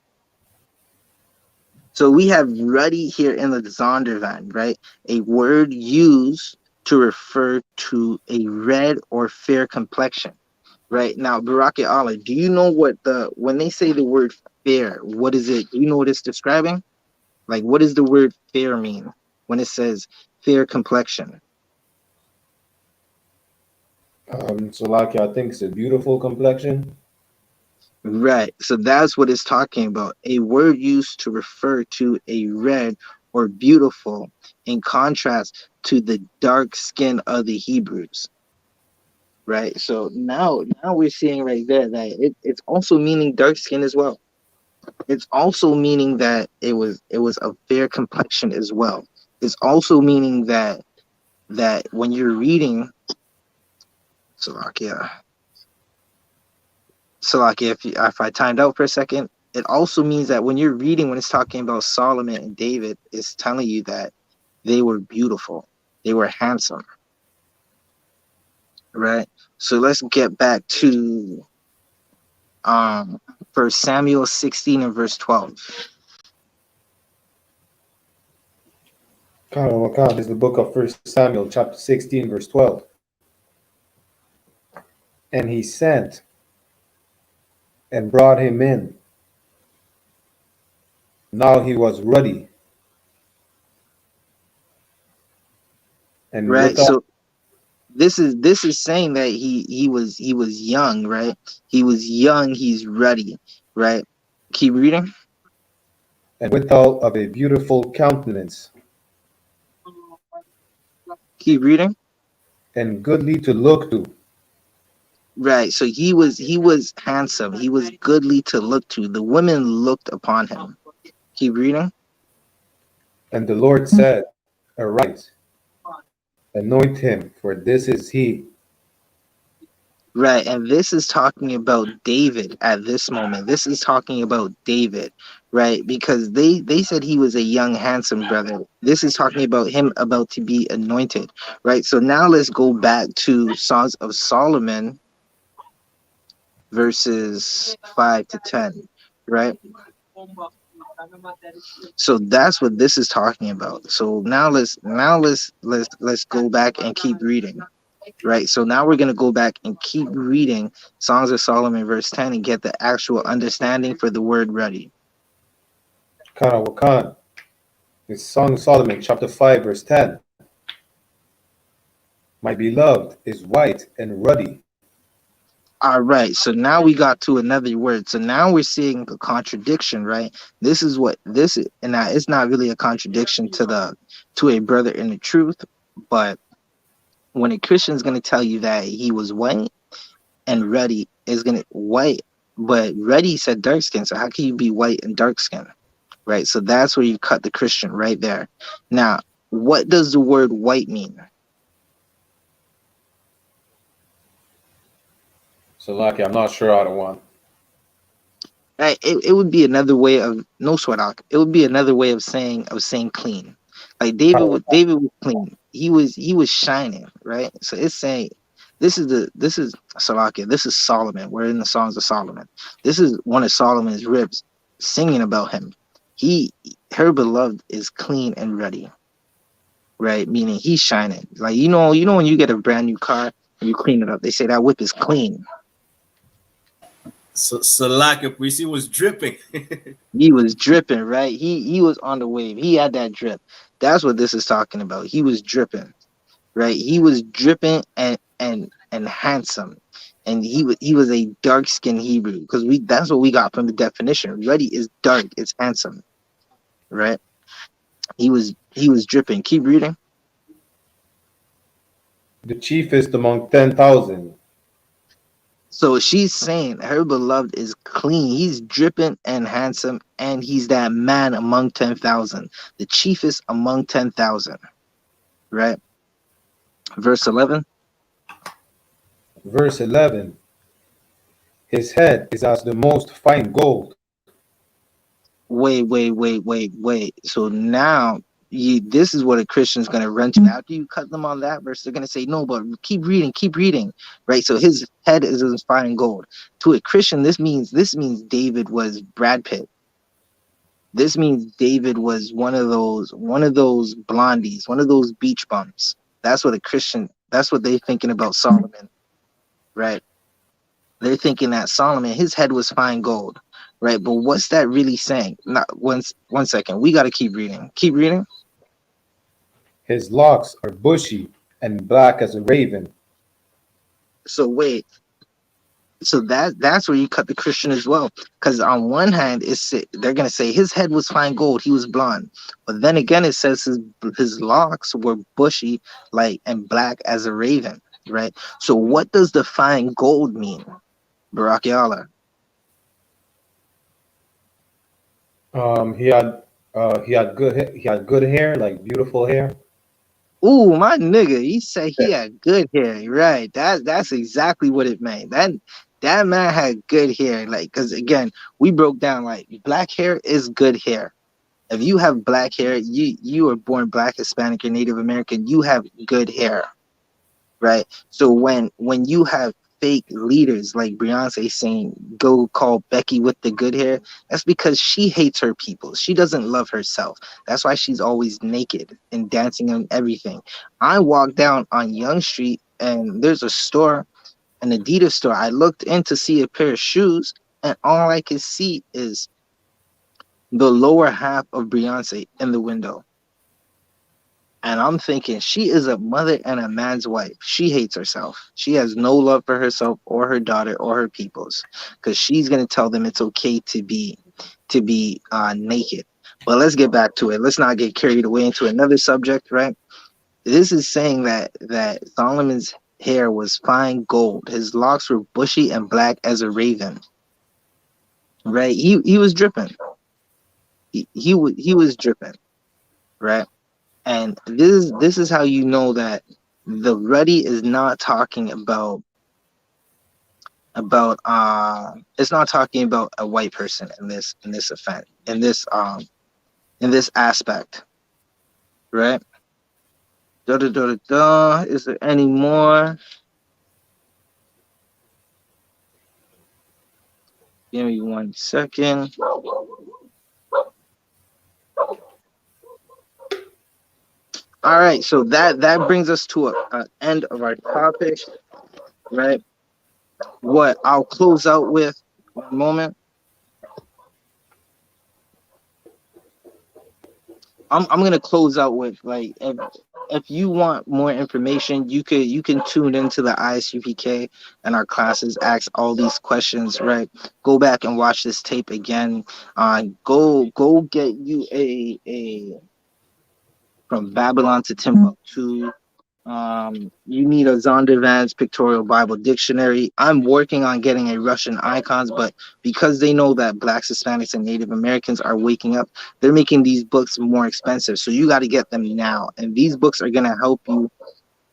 So we have ruddy here in the Zondervan, right? A word used to refer to a red or fair complexion. Right. Now, Baraki Allah, do you know what when they say the word fair, what is it? Do you know what it's describing? Like, what does the word fair mean when it says fair complexion? Salaki, I think it's a beautiful complexion. Right. So that's what it's talking about. A word used to refer to a red or beautiful in contrast to the dark skin of the Hebrews. Right. So now we're seeing right there that it's also meaning dark skin as well. It's also meaning that it was a fair complexion as well. It's also meaning that when you're reading, so like if I timed out for a second, it also means that when you're reading, when it's talking about Solomon and David, it's telling you that they were beautiful, they were handsome, right? So let's get back to First Samuel 16 and verse 12. This is the book of First Samuel, chapter 16, verse 12. And he sent and brought him in. Now he was ruddy, and Right. withal So this is saying that he was young, right? He was young, he's ready, right? Keep reading. and withal of a beautiful countenance, Keep reading. and goodly to look to. Right. So he was handsome. He was goodly to look to. The women looked upon him. Keep reading. And the Lord said, Arise, anoint him, for this is he. Right. And this is talking about David at this moment. This is talking about David, right? Because they said he was a young, handsome brother. This is talking about him about to be anointed, right? So now let's go back to Songs of Solomon, verses 5 to 10, right? So that's what this is talking about. So now let's go back and keep reading. Right. So now we're gonna go back and keep reading Songs of Solomon verse 10 and get the actual understanding for the word ready. Wakan. It's Song of Solomon, chapter 5, verse 10. My beloved is white and ruddy. All right, so now we got to another word. So now we're seeing a contradiction, right? This is what this is, and now it's not really a contradiction to a brother in the truth, but when a Christian is going to tell you that he was white and ready is going to white, but ready said dark skin. So how can you be white and dark skin, right? So that's where you cut the Christian right there. Now, what does the word white mean? So, Lucky, I'm not sure how to one. Right, it would be another way of no sweat out. It would be another way of saying clean. Like David was clean. He was shining, right? So it's saying this is Salakia. This is Solomon. We're in the Songs of Solomon. This is one of Solomon's ribs singing about him. Her beloved is clean and ready, right? Meaning he's shining. Like when you get a brand new car and you clean it up, they say that whip is clean. So like if we see was dripping. He was dripping, right? He was on the wave. He had that drip. That's what this is talking about. He was dripping, right? He was dripping and and handsome. And he was a dark skinned Hebrew, because we that's what we got from the definition. Ruddy is dark, it's handsome, right? He was dripping. Keep reading. The chiefest among 10,000. So she's saying her beloved is clean. He's dripping and handsome, and he's that man among 10,000, the chiefest among 10,000, right? Verse 11. Verse 11. His head is as the most fine gold. Wait. So now this is what a Christian's going to run to. After you cut them on that verse, they're going to say, no, but keep reading, right? So his head is as fine gold. To a Christian, this means David was Brad Pitt. This means David was one of those blondies, one of those beach bums. That's what a Christian, that's what they're thinking about Solomon, right? They're thinking that Solomon, his head was fine gold, right? But what's that really saying? Not one second. We got to keep reading. Keep reading. His locks are bushy and black as a raven. So wait. So that's where you cut the Christian as well, because on one hand they're gonna say his head was fine gold, he was blonde, but then again it says his locks were bushy, like, and black as a raven, right? So what does the fine gold mean, Barakiala? He had he had good hair, like beautiful hair. Ooh, my nigga, he said he had good hair, right? That's exactly what it meant. That man had good hair, like, because again, we broke down like black hair is good hair. If you have black hair, you are born black, Hispanic, or Native American, you have good hair, right? So when you have fake leaders like Beyonce saying go call Becky with the good hair, that's because she hates her people. She doesn't love herself. That's why she's always naked and dancing and everything. I walked down on Young Street and there's a store, an Adidas store. I looked in to see a pair of shoes, and all I could see is the lower half of Beyonce in the window. And I'm thinking she is a mother and a man's wife. She hates herself. She has no love for herself or her daughter or her peoples, because she's gonna tell them it's okay to be naked. But let's get back to it. Let's not get carried away into another subject, right? This is saying that Solomon's hair was fine gold. His locks were bushy and black as a raven. Right? He was dripping. He was dripping. Right? And this is how you know that the ruddy is not talking about it's not talking about a white person in this offense, in this aspect, right? Da, da, da, da, da. Is there any more? Give me 1 second. All right, so that brings us to a end of our topic, right? What I'll close out with, one moment. I'm gonna close out with, like, if you want more information, you can tune into the I.S.U.P.K and our classes, ask all these questions, right? Go back and watch this tape again. Go get you a from Babylon to Timbuktu. You need a Zondervan's Pictorial Bible Dictionary. I'm working on getting a Russian icons, but because they know that Blacks, Hispanics, and Native Americans are waking up, they're making these books more expensive. So you got to get them now. And these books are going to help you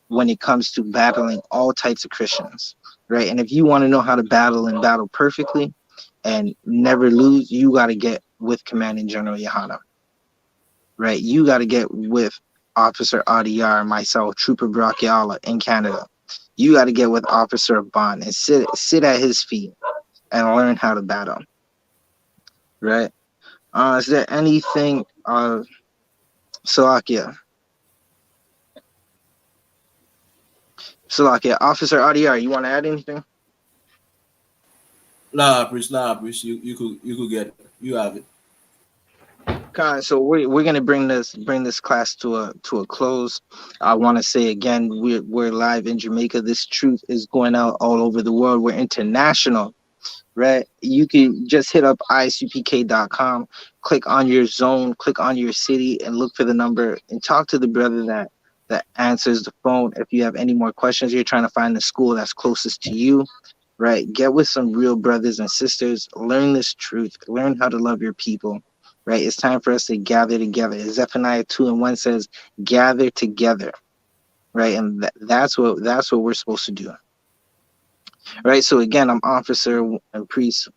when it comes to battling all types of Christians, right? And if you want to know how to battle and battle perfectly and never lose, you got to get with Commanding General YAHANNA, right? You got to get with Officer Adiyar, myself, Trooper Brachiala in Canada. You got to get with Officer Bond and sit at his feet and learn how to battle, right? Is there anything, Salakia, Officer Adiyar, you want to add anything? La priest, you could get it. You have it. So we're gonna bring this class to a close. I want to say again, we're live in Jamaica. This truth is going out all over the world. We're international, right? You can just hit up isupk.com, click on your zone, click on your city, and look for the number and talk to the brother that answers the phone. If you have any more questions, you're trying to find the school that's closest to you, right? Get with some real brothers and sisters. Learn this truth. Learn how to love your people, right? It's time for us to gather together. Zephaniah 2:1 says, "Gather together," right? And that's what we're supposed to do, right? So again, I'm Officer and Priest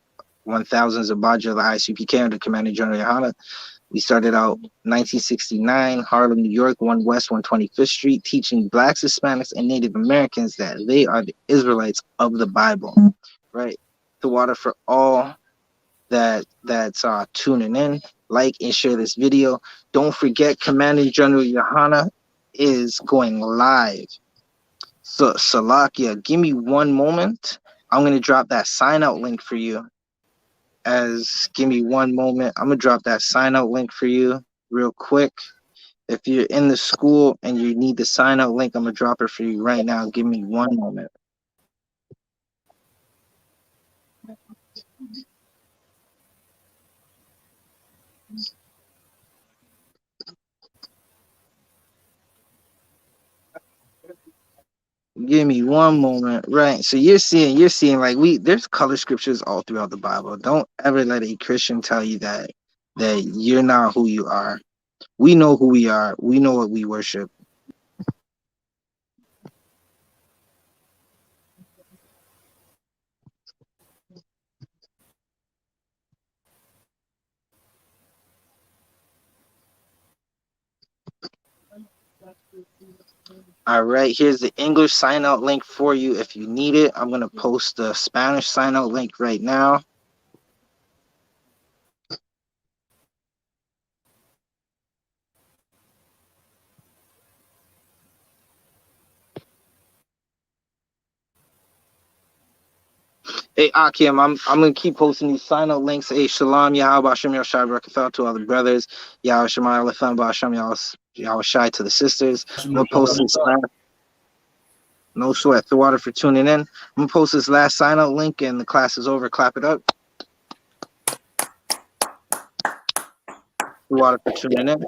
1000 Zabaja of the I.S.U.P.K under Commander General YAHANNA. We started out 1969, Harlem, New York, 1 West 125th Street, teaching Blacks, Hispanics, and Native Americans that they are the Israelites of the Bible, right? The water for all that's tuning in. Like and share this video. Don't forget, Commander General YAHANNA is going live. So, Salakia, give me one moment. I'm going to drop that sign out link for you. Give me one moment. I'm going to drop that sign out link for you real quick. If you're in the school and you need the sign out link, I'm going to drop it for you right now. Give me one moment. Give me one moment. Right. So you're seeing like there's color scriptures all throughout the Bible. Don't ever let a Christian tell you that you're not who you are. We know who we are. We know what we worship. All right, here's the English sign out link for you if you need it. I'm going to post the Spanish sign out link right now. Hey, Akim, I'm gonna keep posting these sign up links. Hey, Shalom, Yahweh Hashem, Yahshai Barakatah to all the brothers. Yahweh Shemai Lechem Ba'Hashem, Yahweh Shai to the sisters. I'm gonna post this last, no sweat, the water for tuning in. I'm gonna post this last sign up link and the class is over. Clap it up. The water for tuning in.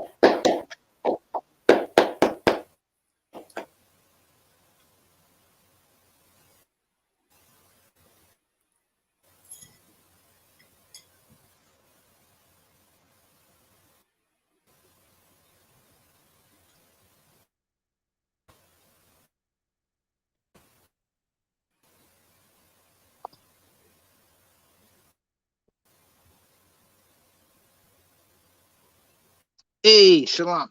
Hey, Shalom.